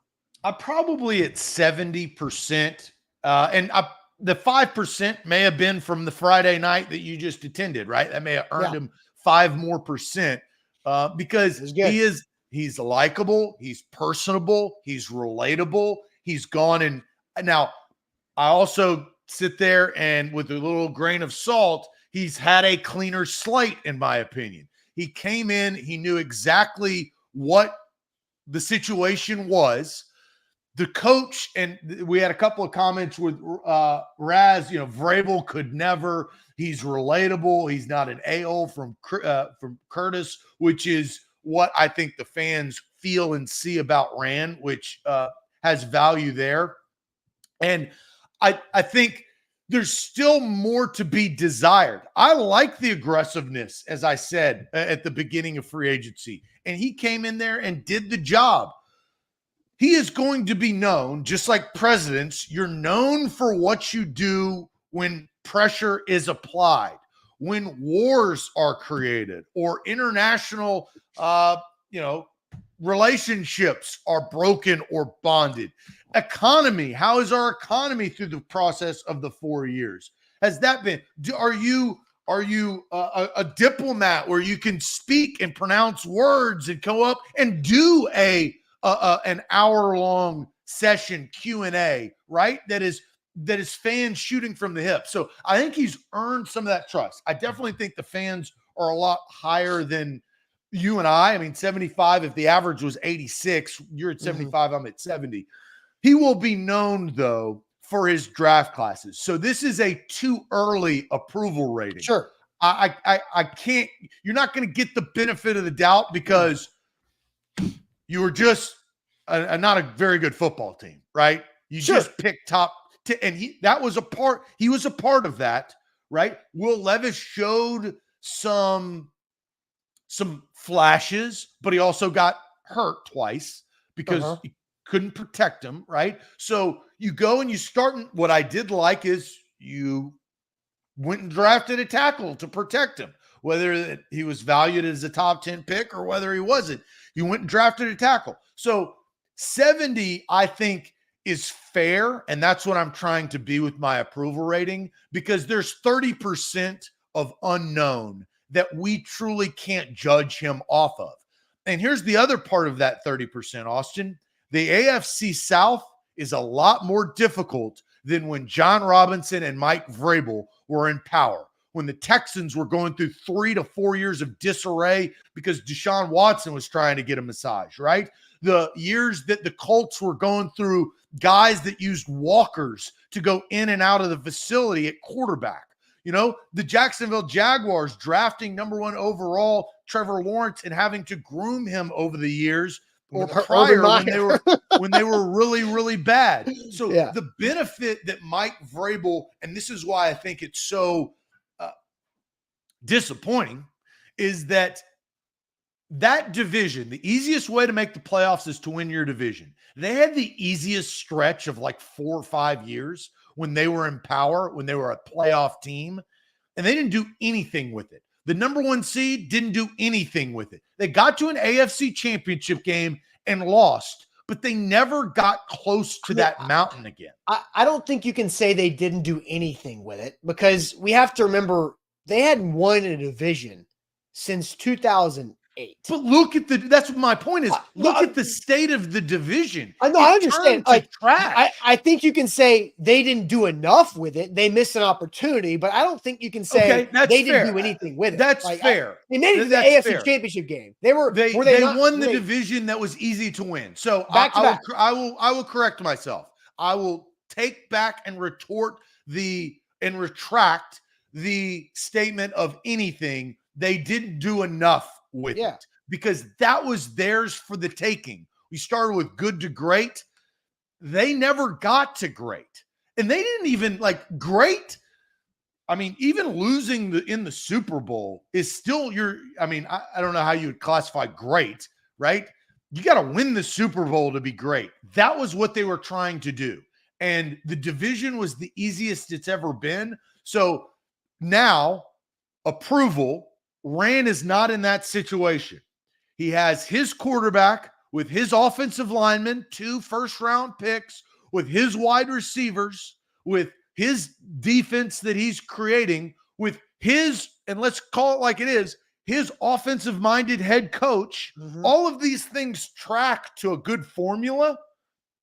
I'm probably at 70%. The 5% may have been from the Friday night that you just attended, right? That may have earned him 5 more percent because he's likable, he's personable, he's relatable, he's gone. And now I also sit there and with a little grain of salt, he's had a cleaner slate, in my opinion. He came in, he knew exactly what the situation was. The coach, and we had a couple of comments with Raz, Vrabel could never. He's relatable. He's not an a-hole from Curtis, which is what I think the fans feel and see about Rand, which has value there. And I think there's still more to be desired. I like the aggressiveness, as I said at the beginning of free agency, and he came in there and did the job. He is going to be known, just like presidents, you're known for what you do when pressure is applied, when wars are created, or international, relationships are broken or bonded. Economy, how is our economy through the process of the 4 years? Has that been? Are you a diplomat where you can speak and pronounce words and go up and do an hour-long session Q&A, right? That is fans shooting from the hip. So I think he's earned some of that trust. I definitely think the fans are a lot higher than you and I. I mean, 75, if the average was 86, you're at 75, I'm at 70. He will be known, though, for his draft classes. So this is a too early approval rating.
Sure.
I can't, you're not going to get the benefit of the doubt because you were just not a very good football team, right? You just picked top 10, and he was a part of that, right? Will Levis showed some flashes, but he also got hurt twice because he couldn't protect him, right? So you go and you start, what I did like is you went and drafted a tackle to protect him, whether he was valued as a top 10 pick or whether he wasn't. You went and drafted a tackle. So 70, I think, is fair, and that's what I'm trying to be with my approval rating, because there's 30% of unknown that we truly can't judge him off of. And here's the other part of that 30%, Austin. The AFC South is a lot more difficult than when John Robinson and Mike Vrabel were in power, when the Texans were going through 3 to 4 years of disarray because Deshaun Watson was trying to get a massage, right? The years that the Colts were going through guys that used walkers to go in and out of the facility at quarterback. The Jacksonville Jaguars drafting number 1 overall Trevor Lawrence and having to groom him over the years or prior when they were really, really bad. So the benefit that Mike Vrabel, and this is why I think it's so disappointing, is that that division, the easiest way to make the playoffs is to win your division. They had the easiest stretch of like 4 or 5 years when they were in power, when they were a playoff team, and they didn't do anything with it. The number 1 seed didn't do anything with it. They got to an AFC championship game and lost, but they never got close to that mountain again.
I don't think you can say they didn't do anything with it, because we have to remember they hadn't won a division since 2008.
But look at that's what my point is. Look at the state of the division.
I know, I understand. Like, I think you can say they didn't do enough with it. They missed an opportunity, but I don't think you can say they didn't do anything with it.
That's fair.
They made it to the AFC Championship game. They
won the division that was easy to win. So I will correct myself. I will take back and retract the statement of anything. They didn't do enough with it, because that was theirs for the taking. We started with good to great. They never got to great, and they didn't even like great. I mean, even losing in the Super Bowl is still I don't know how you would classify great, right? You got to win the Super Bowl to be great. That was what they were trying to do. And the division was the easiest it's ever been. So now approval, Rand is not in that situation. He has his quarterback with his offensive linemen, 2 first-round picks, with his wide receivers, with his defense that he's creating, with his, and let's call it like it is, his offensive-minded head coach. Mm-hmm. All of these things track to a good formula.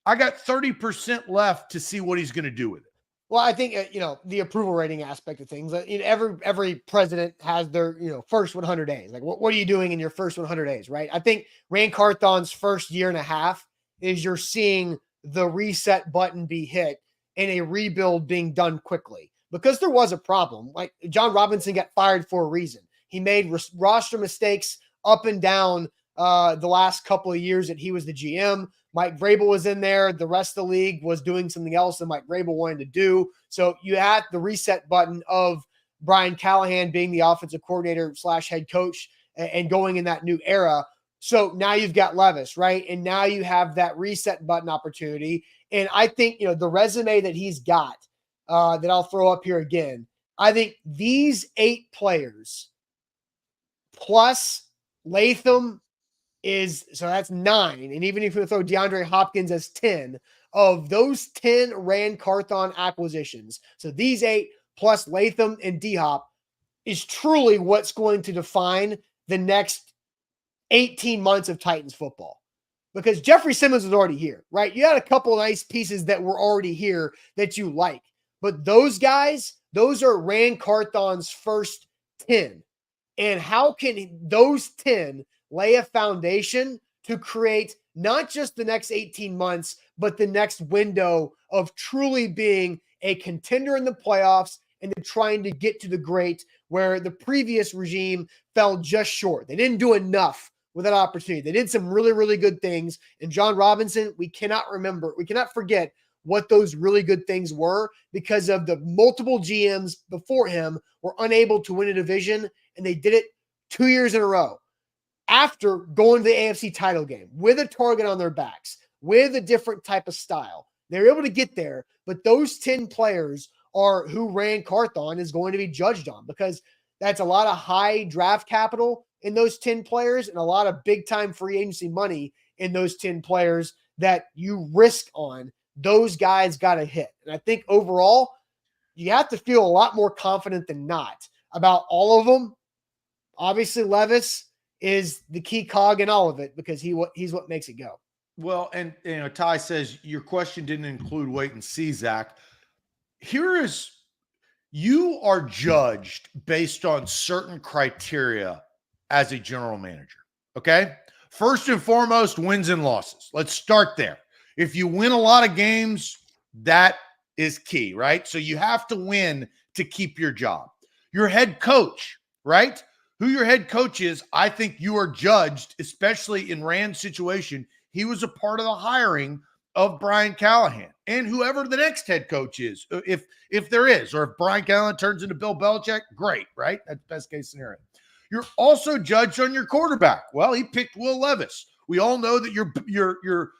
I got 30% left to see what he's going to do with it.
Well, I think, the approval rating aspect of things, every president has their, first 100 days. Like, what are you doing in your first 100 days, right? I think Rand Carthon's first year and a half is you're seeing the reset button be hit and a rebuild being done quickly, because there was a problem. Like, John Robinson got fired for a reason. He made roster mistakes up and down the last couple of years that he was the GM. Mike Vrabel was in there. The rest of the league was doing something else that Mike Vrabel wanted to do. So you had the reset button of Brian Callahan being the offensive coordinator / head coach and going in that new era. So now you've got Levis, right? And now you have that reset button opportunity. And I think, the resume that he's got that I'll throw up here again, I think these 8 players plus Latham so that's 9. And even if you throw DeAndre Hopkins as 10, of those 10 Rand Carthon acquisitions, so these 8 plus Latham and D-Hop is truly what's going to define the next 18 months of Titans football. Because Jeffrey Simmons was already here, right? You had a couple of nice pieces that were already here that you like. But those guys, those are Rand Carthon's first 10. And how can those 10 lay a foundation to create not just the next 18 months, but the next window of truly being a contender in the playoffs and trying to get to the great, where the previous regime fell just short. They didn't do enough with that opportunity. They did some really, really good things. And John Robinson, we cannot forget what those really good things were, because of the multiple GMs before him were unable to win a division, and they did it 2 years in a row. After going to the AFC title game with a target on their backs, with a different type of style, they're able to get there. But those 10 players are who Rand Carthon is going to be judged on, because that's a lot of high draft capital in those 10 players and a lot of big time free agency money in those 10 players that you risk on. Those guys got to hit. And I think overall, you have to feel a lot more confident than not about all of them. Obviously, Levis is the key cog in all of it, because he's what makes it go.
Well, and Ty says your question didn't include wait and see, Zach. You are judged based on certain criteria as a general manager. Okay. First and foremost, wins and losses. Let's start there. If you win a lot of games, that is key, right? So you have to win to keep your job. Your head coach, right? Who your head coach is, I think you are judged, especially in Rand's situation. He was a part of the hiring of Brian Callahan and whoever the next head coach is, if there is, or if Brian Callahan turns into Bill Belichick, great, right? That's best case scenario. You're also judged on your quarterback. Well, he picked Will Levis. We all know that you're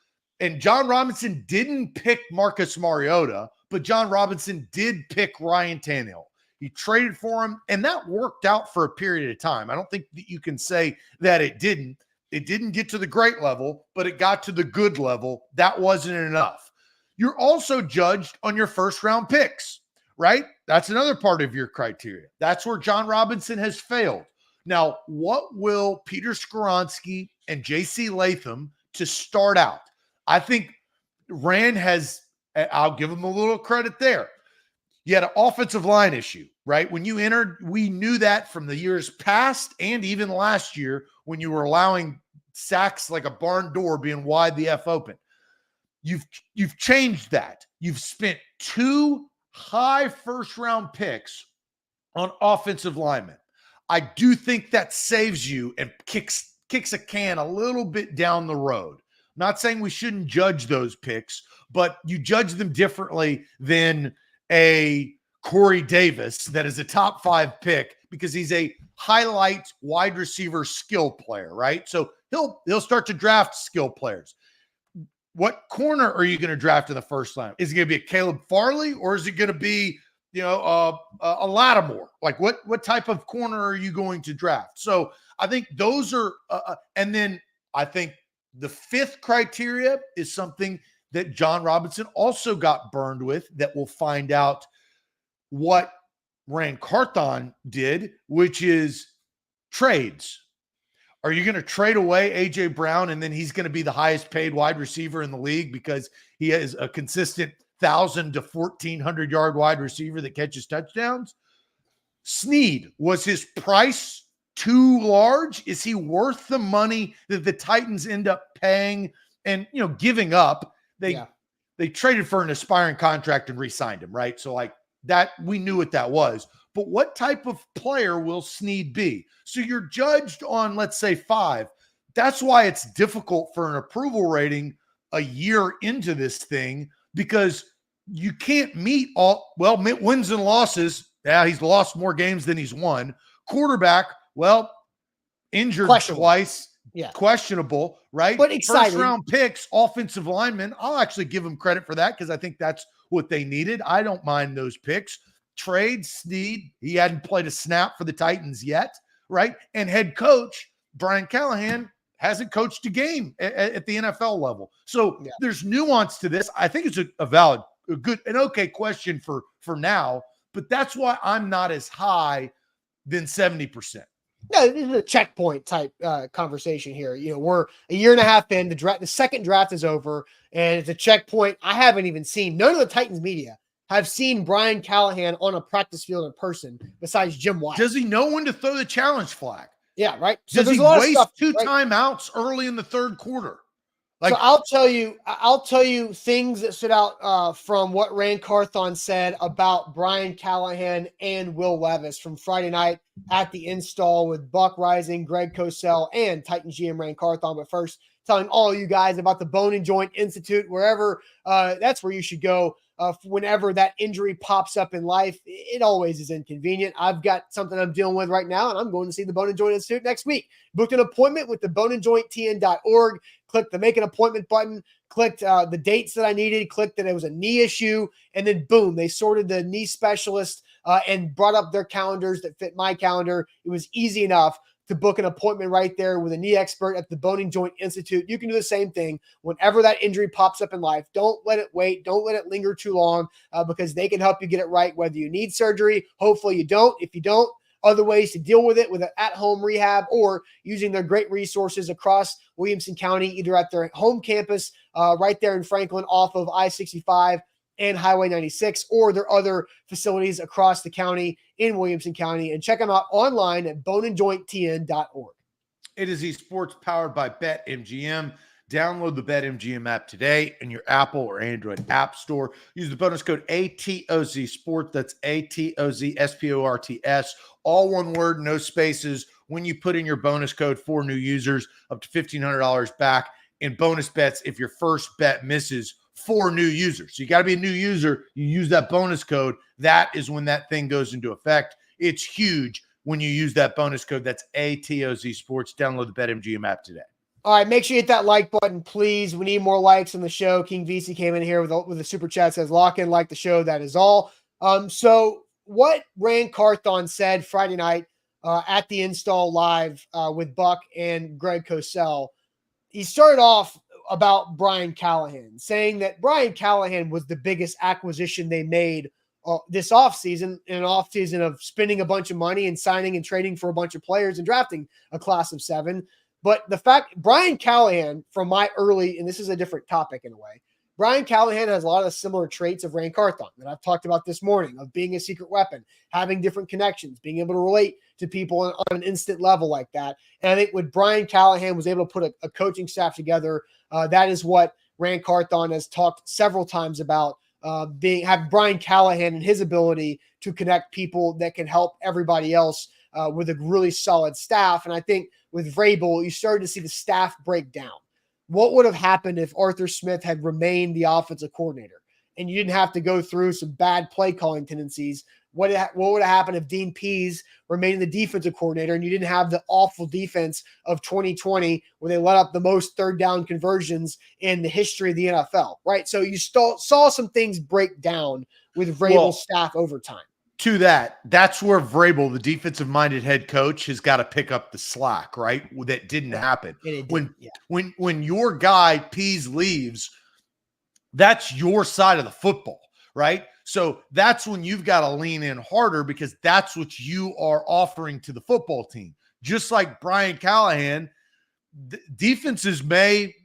and John Robinson didn't pick Marcus Mariota, but John Robinson did pick Ryan Tannehill. He traded for him, and that worked out for a period of time. I don't think that you can say that it didn't. It didn't get to the great level, but it got to the good level. That wasn't enough. You're also judged on your first-round picks, right? That's another part of your criteria. That's where John Robinson has failed. Now, what will Peter Skoronski and J.C. Latham to start out? I think Rand has, I'll give him a little credit there. You had an offensive line issue, right? When you entered, we knew that from the years past and even last year when you were allowing sacks like a barn door being wide the F open. You've changed that. You've spent 2 high first-round picks on offensive linemen. I do think that saves you and kicks a can a little bit down the road. Not saying we shouldn't judge those picks, but you judge them differently than a Corey Davis that is a top 5 pick because he's a highlight wide receiver skill player, right? So he'll start to draft skill players. What corner are you going to draft in the first line? Is it going to be a Caleb Farley or is it going to be, a Lattimore? Like what type of corner are you going to draft? So I think those are, and then I think the 5th criteria is something that John Robinson also got burned with that we'll find out what Rand Carthon did, which is trades. Are you going to trade away A.J. Brown and then he's going to be the highest paid wide receiver in the league because he is a consistent 1,000 to 1,400 yard wide receiver that catches touchdowns? Snead, was his price too large? Is he worth the money that the Titans end up paying and, giving up? They traded for an aspiring contract and re-signed him, right? So like that, we knew what that was. But what type of player will Snead be? So you're judged on, let's say, 5. That's why it's difficult for an approval rating a year into this thing because you can't meet wins and losses. Yeah, he's lost more games than he's won. Quarterback, injured twice.
Yeah.
Questionable, right?
But exciting.
First round picks, offensive linemen. I'll actually give them credit for that because I think that's what they needed. I don't mind those picks. Trade Snead. He hadn't played a snap for the Titans yet, right? And head coach Brian Callahan hasn't coached a game at the NFL level. So there's nuance to this. I think it's a valid, an okay question for now, but that's why I'm not as high than 70%.
No, this is a checkpoint type conversation here. We're a year and a half in. The second draft is over, and it's a checkpoint. I haven't even seen, none of the Titans media have seen Brian Callahan on a practice field in person besides Jim Wyatt.
Does he know when to throw the challenge flag?
Yeah, right. So
does he waste 2 timeouts early in the third quarter?
So I'll tell you things that stood out from what Rand Carthon said about Brian Callahan and Will Levis from Friday night at the install with Buck Rising, Greg Cosell, and Titans GM Rand Carthon. But first, telling all you guys about the Bone and Joint Institute, wherever that's where you should go whenever that injury pops up in life. It always is inconvenient. I've got something I'm dealing with right now, and I'm going to see the Bone and Joint Institute next week. Booked an appointment with the boneandjointtn.org. Clicked the make an appointment button, clicked the dates that I needed, clicked that it was a knee issue, and then boom, they sorted the knee specialist and brought up their calendars that fit my calendar. It was easy enough to book an appointment right there with a knee expert at the Bone and Joint Institute. You can do the same thing whenever that injury pops up in life. Don't let it wait. Don't let it linger too long because they can help you get it right, whether you need surgery. Hopefully you don't. If you don't, other ways to deal with it with an at-home rehab or using their great resources across Williamson County, either at their home campus right there in Franklin off of I-65 and Highway 96, or their other facilities across the county in Williamson County. And check them out online at boneandjointtn.org.
It is esports powered by BetMGM. Download the BetMGM app today in your Apple or Android app store. Use the bonus code ATOZ Sports. That's ATOZ SPORTS. All one word, no spaces. When you put in your bonus code for new users, up to $1,500 back in bonus bets if your first bet misses for new users. So you got to be a new user. You use that bonus code. That is when that thing goes into effect. It's huge. when you use that bonus code. That's ATOZ Sports. Download the BetMGM app today.
All right, make sure you hit that like button, please. We need more likes on the show. King VC came in here with a super chat, says, lock in, like the show. That is all. So what Rand Carthon said Friday night at the install live with Buck and Greg Cosell, he started off about Brian Callahan, saying that Brian Callahan was the biggest acquisition they made this offseason, in an offseason of spending a bunch of money and signing and trading for a bunch of players and drafting a class of 7. But the fact Brian Callahan, from my early, and this is a different topic in a way, Brian Callahan has a lot of similar traits of Rand Carthon that I've talked about this morning, of being a secret weapon, having different connections, being able to relate to people on an instant level like that. And I think when Brian Callahan was able to put a coaching staff together, that is what Rand Carthon has talked several times about, have Brian Callahan and his ability to connect people that can help everybody else with a really solid staff. And I think with Vrabel, you started to see the staff break down. What would have happened if Arthur Smith had remained the offensive coordinator and you didn't have to go through some bad play calling tendencies? What would have happened if Dean Pease remained the defensive coordinator and you didn't have the awful defense of 2020 where they let up the most third down conversions in the history of the NFL, right? So you saw some things break down with Vrabel's staff over time.
To that's where Vrabel, the defensive-minded head coach, has got to pick up the slack, right? That didn't happen. When your guy Pease leaves, that's your side of the football, right? So that's when you've got to lean in harder, because that's what you are offering to the football team. Just like Brian Callahan, defenses may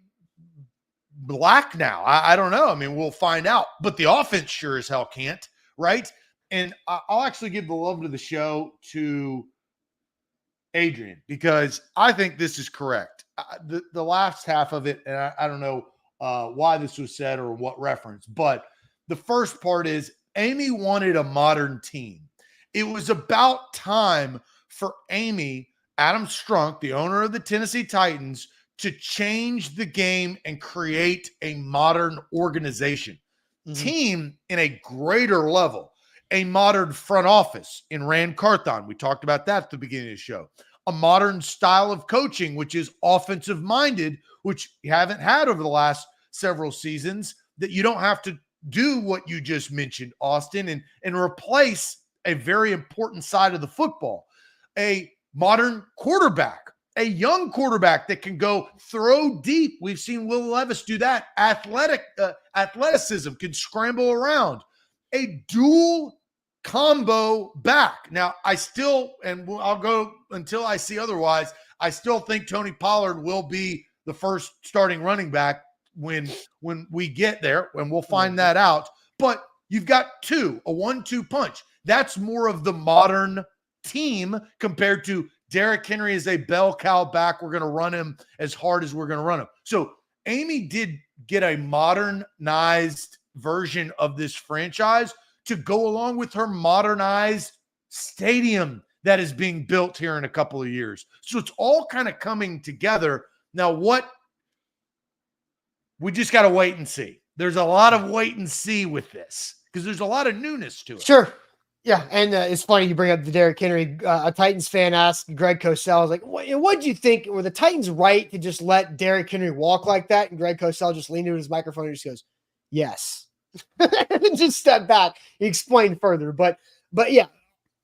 black now. I don't know. I mean, we'll find out. But the offense sure as hell can't, right? And I'll actually give the love to the show to Adrian, because I think this is correct. The last half of it, and I don't know why this was said or what reference, but the first part is Amy wanted a modern team. It was about time for Adam Strunk, the owner of the Tennessee Titans, to change the game and create a modern organization. Team in a greater level. A modern front office in Rand Carthon. We talked about that at the beginning of the show. A modern style of coaching, which is offensive minded, which you haven't had over the last several seasons, that you don't have to do what you just mentioned, Austin, and replace a very important side of the football. A modern quarterback, a young quarterback that can go throw deep. We've seen Will Levis do that. Athleticism, can scramble around. A dual combo back. Now, I'll go until I see otherwise, I still think Tony Pollard will be the first starting running back when we get there, and we'll find that out. But you've got a 1-2 punch. That's more of the modern team compared to Derrick Henry is a bell cow back. We're going to run him as hard as we're going to run him. So Amy did get a modernized version of this franchise to go along with her modernized stadium that is being built here in a couple of years. So it's all kind of coming together. Now, we just got to wait and see. There's a lot of wait and see with this because there's a lot of newness to it.
Sure. Yeah. And it's funny you bring up the Derrick Henry. A Titans fan asked Greg Cosell, like, what do you think? Were the Titans right to just let Derrick Henry walk like that? And Greg Cosell just leaned into his microphone and just goes, yes. And just step back. He explained further. But yeah,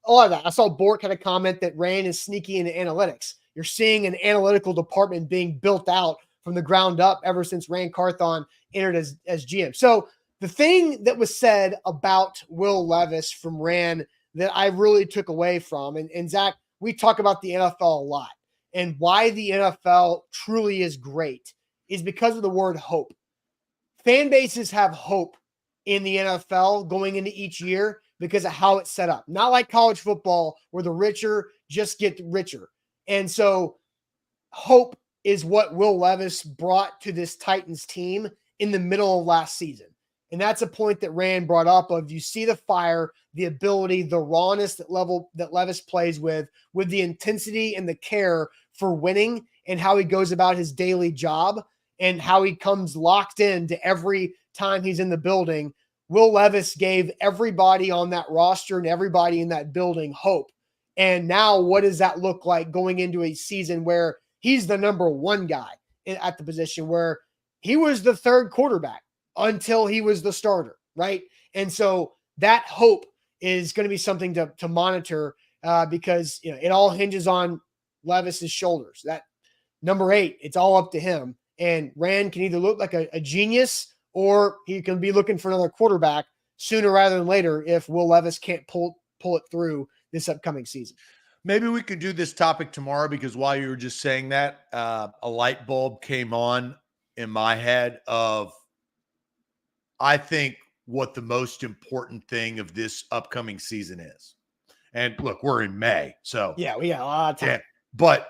a lot of that. I saw Bork had a comment that Rand is sneaky into analytics. You're seeing an analytical department being built out from the ground up ever since Rand Carthon entered as GM. So the thing that was said about Will Levis from Rand that I really took away from, and Zach, we talk about the NFL a lot, and why the NFL truly is great is because of the word hope. Fan bases have hope in the NFL going into each year because of how it's set up. Not like college football where the richer just get richer. And so hope is what Will Levis brought to this Titans team in the middle of last season. And that's a point that Rand brought up of you see the fire, the ability, the rawness that Levis plays with the intensity and the care for winning and how he goes about his daily job and how he comes locked in to every time he's in the building. Will Levis gave everybody on that roster and everybody in that building hope. And now what does that look like going into a season where he's the number one guy at the position, where he was the third quarterback until he was the starter, right? And so that hope is going to be something to monitor because it all hinges on Levis's shoulders. That number 8, it's all up to him. And Rand can either look like a genius or he can be looking for another quarterback sooner rather than later if Will Levis can't pull it through this upcoming season.
Maybe we could do this topic tomorrow, because while you were just saying that, a light bulb came on in my head of, I think, what the most important thing of this upcoming season is. And look, we're in May, so
yeah, we got a lot of time.
Yeah, but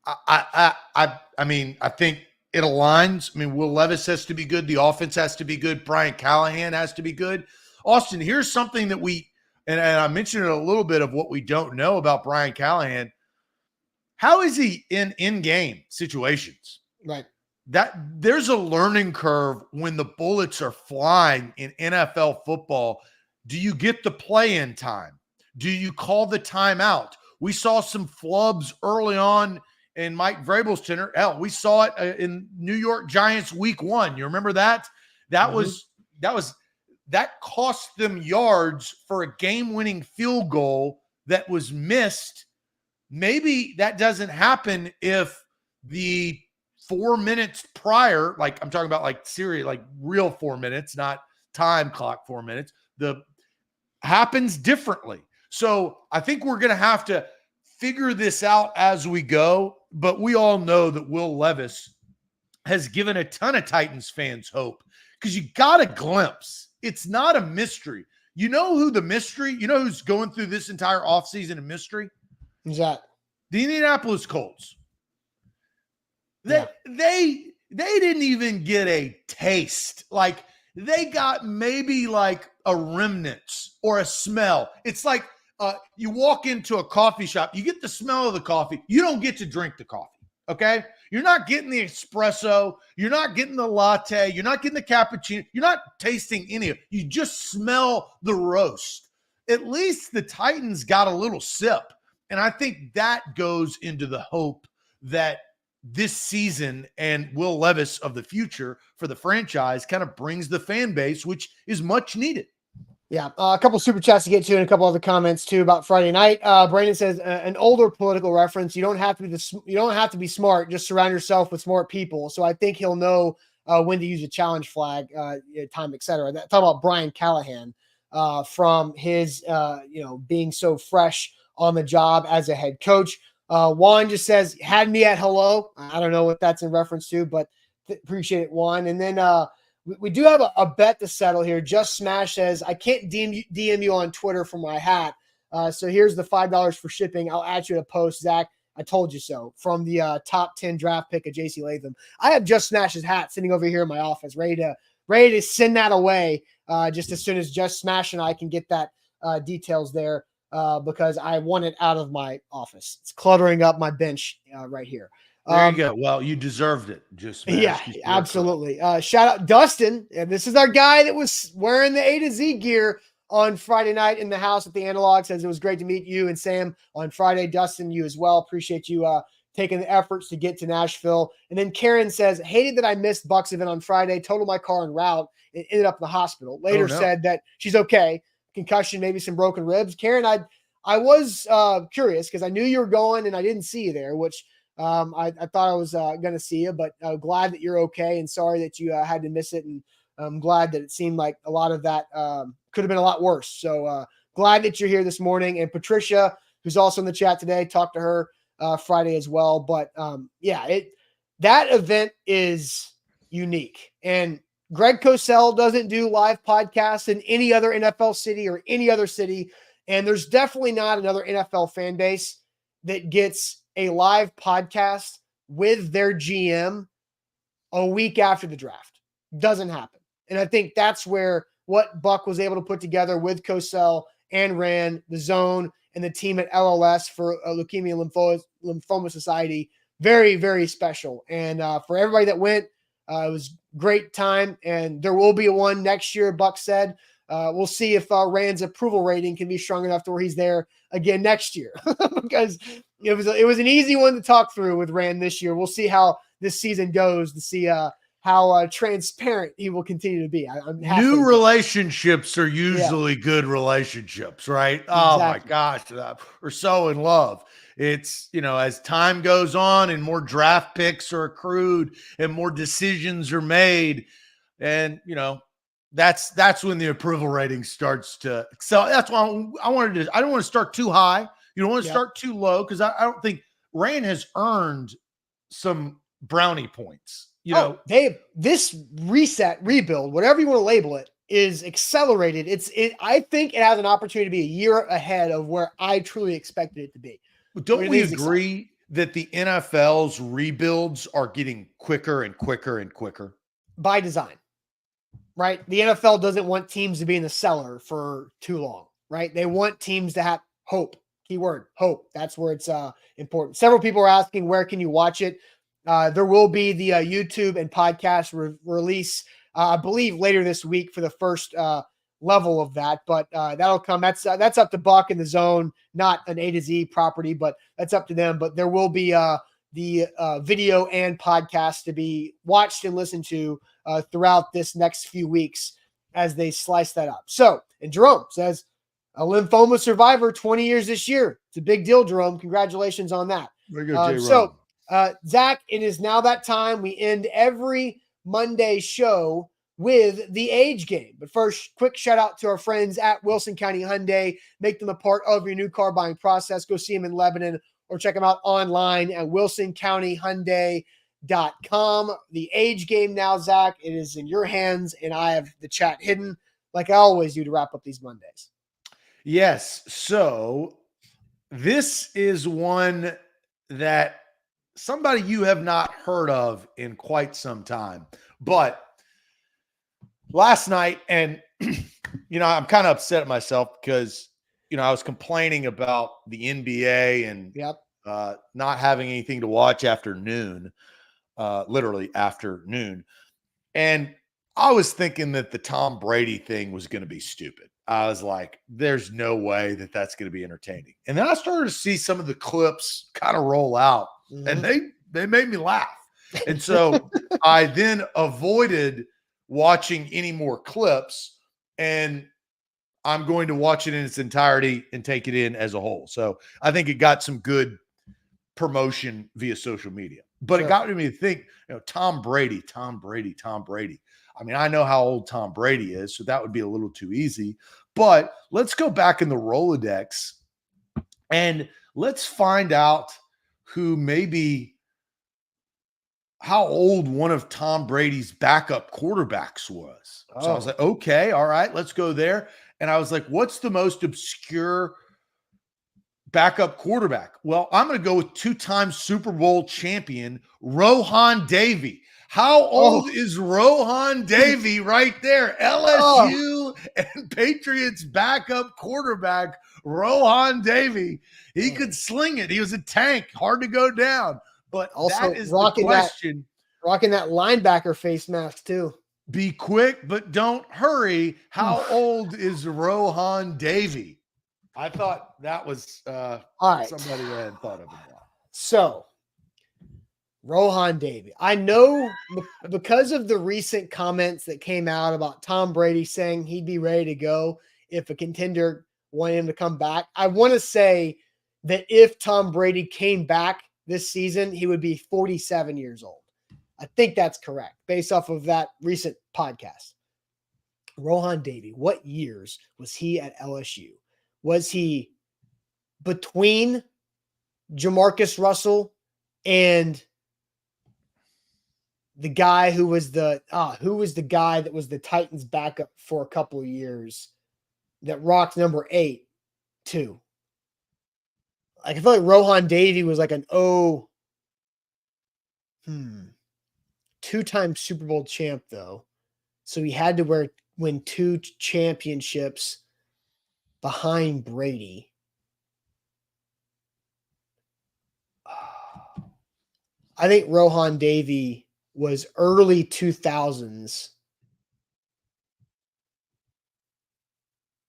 I mean, I think it aligns. I mean, Will Levis has to be good. The offense has to be good. Brian Callahan has to be good. Austin, here's something that and I mentioned it a little bit of what we don't know about Brian Callahan. How is he in in-game situations?
Right.
That there's a learning curve when the bullets are flying in NFL football. Do you get the play in time? Do you call the timeout? We saw some flubs early on in Mike Vrabel's tenure. Hell, we saw it in New York Giants week 1. You remember that? That cost them yards for a game-winning field goal that was missed. Maybe that doesn't happen if the 4 minutes prior, like I'm talking about like real 4 minutes, not time clock 4 minutes, happens differently. So I think we're going to have to figure this out as we go, but we all know that Will Levis has given a ton of Titans fans hope, because you got a glimpse. It's not a mystery. You know who the mystery, who's going through this entire offseason of mystery?
Who's that?
The Indianapolis Colts. They didn't even get a taste. Like, they got maybe like a remnant or a smell. It's like you walk into a coffee shop, you get the smell of the coffee. You don't get to drink the coffee, okay? You're not getting the espresso. You're not getting the latte. You're not getting the cappuccino. You're not tasting any of it. You just smell the roast. At least the Titans got a little sip. And I think that goes into the hope that this season and Will Levis of the future for the franchise kind of brings the fan base, which is much needed.
Yeah, a couple super chats to get to and a couple other comments too about Friday night. Brandon says an older political reference. You don't have to be smart. Just surround yourself with smart people. So I think he'll know when to use a challenge flag, time, etc. Talk about Brian Callahan from his being so fresh on the job as a head coach. Juan just says, had me at hello. I don't know what that's in reference to, but appreciate it, Juan. And then we do have a bet to settle here. Just Smash says, I can't DM you on Twitter for my hat. So here's the $5 for shipping. I'll add you to post, Zach. I told you so. From the top 10 draft pick of JC Latham. I have Just Smash's hat sitting over here in my office, ready to send that away just as soon as Just Smash and I can get that details there. Because I want it out of my office. It's cluttering up my bench right here.
There you go. Well, you deserved it. Just
yeah, absolutely. Shout out Dustin. And this is our guy that was wearing the A to Z gear on Friday night in the house at the Analog. Says it was great to meet you and Sam on Friday. Dustin, you as well. Appreciate you taking the efforts to get to Nashville. And then Karen says, hated that I missed Buck's event on Friday. Totaled my car en route and ended up in the hospital. Later said that she's okay. Concussion, maybe some broken ribs. Karen, I was curious because I knew you were going and I didn't see you there, which I thought I was going to see you, but glad that you're okay and sorry that you had to miss it. And I'm glad that it seemed like a lot of that could have been a lot worse. So glad that you're here this morning. And Patricia, who's also in the chat today, talked to her Friday as well. But that event is unique. And Greg Cosell doesn't do live podcasts in any other NFL city or any other city. And there's definitely not another NFL fan base that gets a live podcast with their GM a week after the draft. Doesn't happen. And I think that's where what Buck was able to put together with Cosell and Rand, the Zone, and the team at LLS for Leukemia Lymphoma Society, very, very special. And for everybody that went, it was great time. And there will be one next year, Buck said. we'll see if Rand's approval rating can be strong enough to where he's there again next year, because it was an easy one to talk through with Rand this year. We'll see how this season goes to see how transparent he will continue to be.
New relationships are usually good relationships, right? Oh my gosh, we're so in love. It's, as time goes on and more draft picks are accrued and more decisions are made, and that's when the approval rating starts to. So that's why I don't want to start too high. You don't want to start too low, because I don't think Rand has earned some brownie points.
This rebuild, whatever you want to label it, is accelerated. I think it has an opportunity to be a year ahead of where I truly expected it to be.
Don't we agree that the NFL's rebuilds are getting quicker and quicker and quicker?
By design, right? The NFL doesn't want teams to be in the cellar for too long, right? They want teams to have hope. Keyword, hope. That's where it's important. Several people are asking, where can you watch it? There will be the YouTube and podcast release, I believe, later this week for the first level of that. But that'll come. That's up to Buck and the Zone, not an A to Z property, but that's up to them. But there will be the video and podcast to be watched and listened to throughout this next few weeks as they slice that up. So, and Jerome says, a lymphoma survivor, 20 years this year. It's a big deal, Jerome. Congratulations on that.
Very good,
so, Zach, it is now that time. We end every Monday show with the age game. But first, quick shout out to our friends at Wilson County Hyundai. Make them a part of your new car buying process. Go see them in Lebanon or check them out online at wilsoncountyhyundai.com. The age game now, Zach, it is in your hands, and I have the chat hidden like I always do to wrap up these Mondays.
Yes. So this is one that somebody you have not heard of in quite some time. But last night, and, I'm kind of upset at myself because, I was complaining about the NBA and not having anything to watch after noon, literally after noon. And I was thinking that the Tom Brady thing was going to be stupid. I was like, there's no way that that's going to be entertaining. And then I started to see some of the clips kind of roll out, and they made me laugh. And so I then avoided watching any more clips, and I'm going to watch it in its entirety and take it in as a whole. So I think it got some good promotion via social media. But it got me to think, Tom Brady. I mean, I know how old Tom Brady is, so that would be a little too easy. But let's go back in the Rolodex and let's find out how old one of Tom Brady's backup quarterbacks was. So I was like, okay, all right, let's go there. And I was like, what's the most obscure backup quarterback? Well, I'm going to go with two-time Super Bowl champion Rohan Davey. How old is Rohan Davey right there? LSU and Patriots backup quarterback Rohan Davey. He could sling it. He was a tank, hard to go down. But
also
that is the question.
Rocking that linebacker face mask too.
Be quick, but don't hurry. How old is Rohan Davey? I thought that was
all right.
Somebody I hadn't thought of.
So, Rohan Davey. I know because of the recent comments that came out about Tom Brady saying he'd be ready to go if a contender wanted him to come back. I want to say that if Tom Brady came back this season, he would be 47 years old. I think that's correct based off of that recent podcast. Rohan Davey, what years was he at LSU? Was he between Jamarcus Russell and the guy who was the guy that was the Titans backup for a couple of years that rocked number 8 too? Like, I feel like Rohan Davey was like an two-time Super Bowl champ though. So he had to win 2 championships behind Brady. I think Rohan Davey was early 2000s.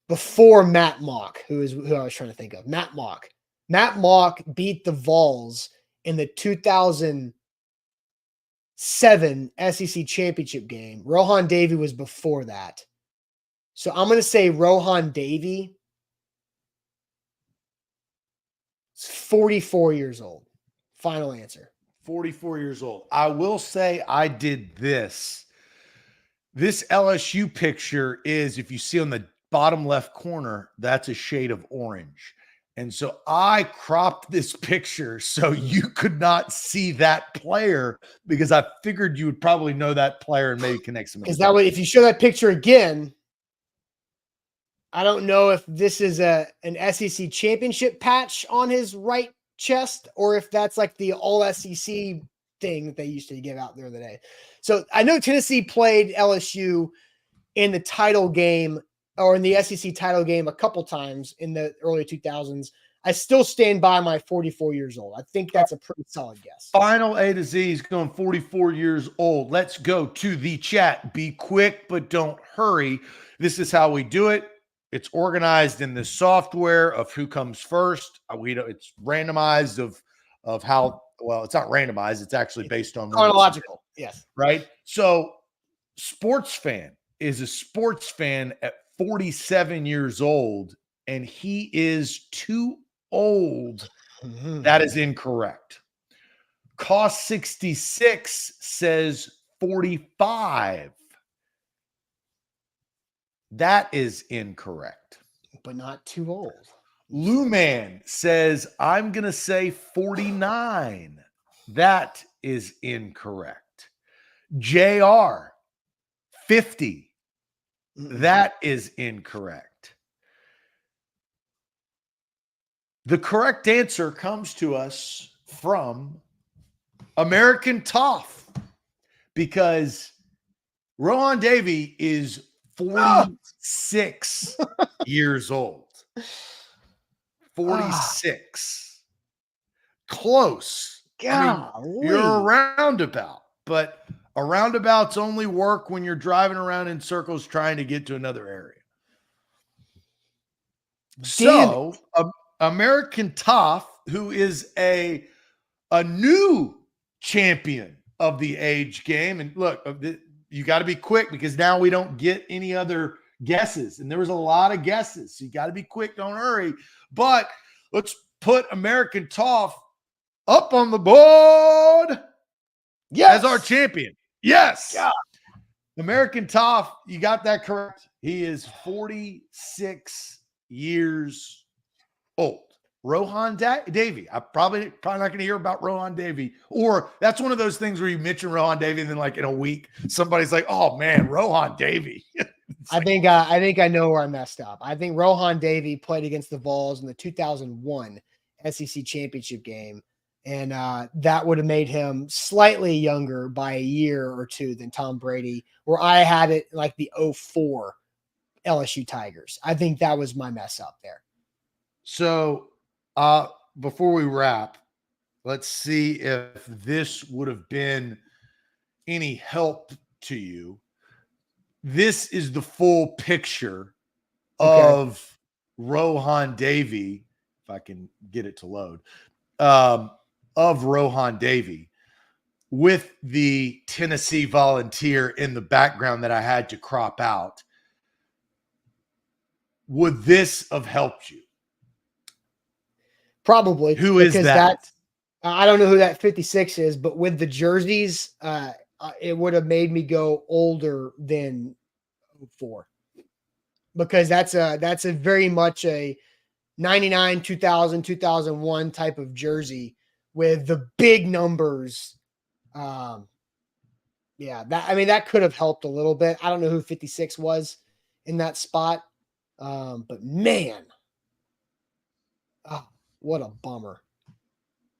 before Matt Mock, who I was trying to think of. Matt Mock. Matt Mock beat the Vols in the 2007 SEC championship game. Rohan Davey was before that. So I'm going to say Rohan Davey is 44 years old. Final answer.
44 years old. I will say I did this. This LSU picture is, if you see on the bottom left corner, that's a shade of orange. And so I cropped this picture so you could not see that player, because I figured you would probably know that player and maybe connect some.
Because that way, if you show that picture again, I don't know if this is an SEC championship patch on his right chest or if that's like the all SEC thing that they used to give out the other day. So I know Tennessee played LSU in the title game or in the SEC title game a couple times in the early 2000s. I still stand by my 44 years old. I think that's a pretty solid guess.
Final A to Z is going 44 years old. Let's go to the chat. Be quick, but don't hurry. This is how we do it. It's organized in the software of who comes first. It's randomized of how, well, it's not randomized. It's actually based on
chronological. Yes.
Right. So sports fan is a sports fan at 47 years old, and he is too old.
Mm-hmm.
That is incorrect. Cost 66 says 45. That is incorrect.
But not too old.
Lou Man says, I'm going to say 49. That is incorrect. JR, 50. That is incorrect. The correct answer comes to us from American Toff, because Rohan Davey is 46 years old. 46. Close. I mean, you're a roundabout, but a roundabout's only work when you're driving around in circles trying to get to another area. So, American Toff, who is a new champion of the age game, and look, you got to be quick because now we don't get any other guesses, and there was a lot of guesses, so you got to be quick, don't hurry. But let's put American Toff up on the board as our champion. Yes. Yeah. American Toff, you got that correct. He is 46 years old. Rohan Davey. I'm probably not going to hear about Rohan Davey. Or that's one of those things where you mention Rohan Davey and then like in a week, somebody's like, oh man, Rohan Davey.
I think I know where I messed up. I think Rohan Davey played against the Vols in the 2001 SEC championship game. And that would have made him slightly younger by a year or two than Tom Brady, where I had it like the 04 LSU Tigers. I think that was my mess up there.
So before we wrap, let's see if this would have been any help to you. This is the full picture of Rohan Davey, if I can get it to load, of Rohan Davey with the Tennessee Volunteer in the background that I had to crop out. Would this have helped you?
Probably.
Who is that?
I don't know who that 56 is, but with the jerseys, it would have made me go older than 04, because that's a very much a 99, 2000, 2001 type of jersey with the big numbers. That could have helped a little bit. I don't know who 56 was in that spot. But man, what a bummer.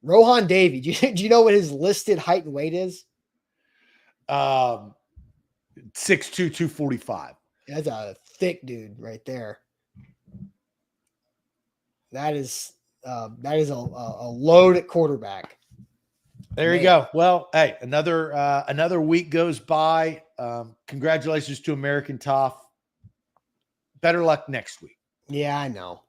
Rohan Davey, do you know what his listed height and weight is?
6'2", 245.
That's a thick dude right there. That is a load at quarterback.
There you go. Well, hey, another week goes by. Congratulations to American Toff. better luck next week.
Yeah, I know.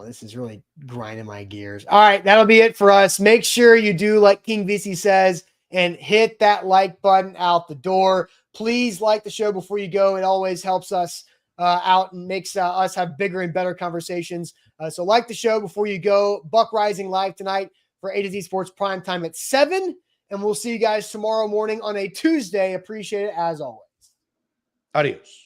This is really grinding my gears. All right, that'll be it for us. Make sure you do like King VC says and hit that like button out the door. Please like the show before you go. It always helps us out and makes us have bigger and better conversations. So like the show before you go. Buck Rising live tonight for A to Z Sports Prime Time at 7. And we'll see you guys tomorrow morning on a Tuesday. Appreciate it as always.
Adios.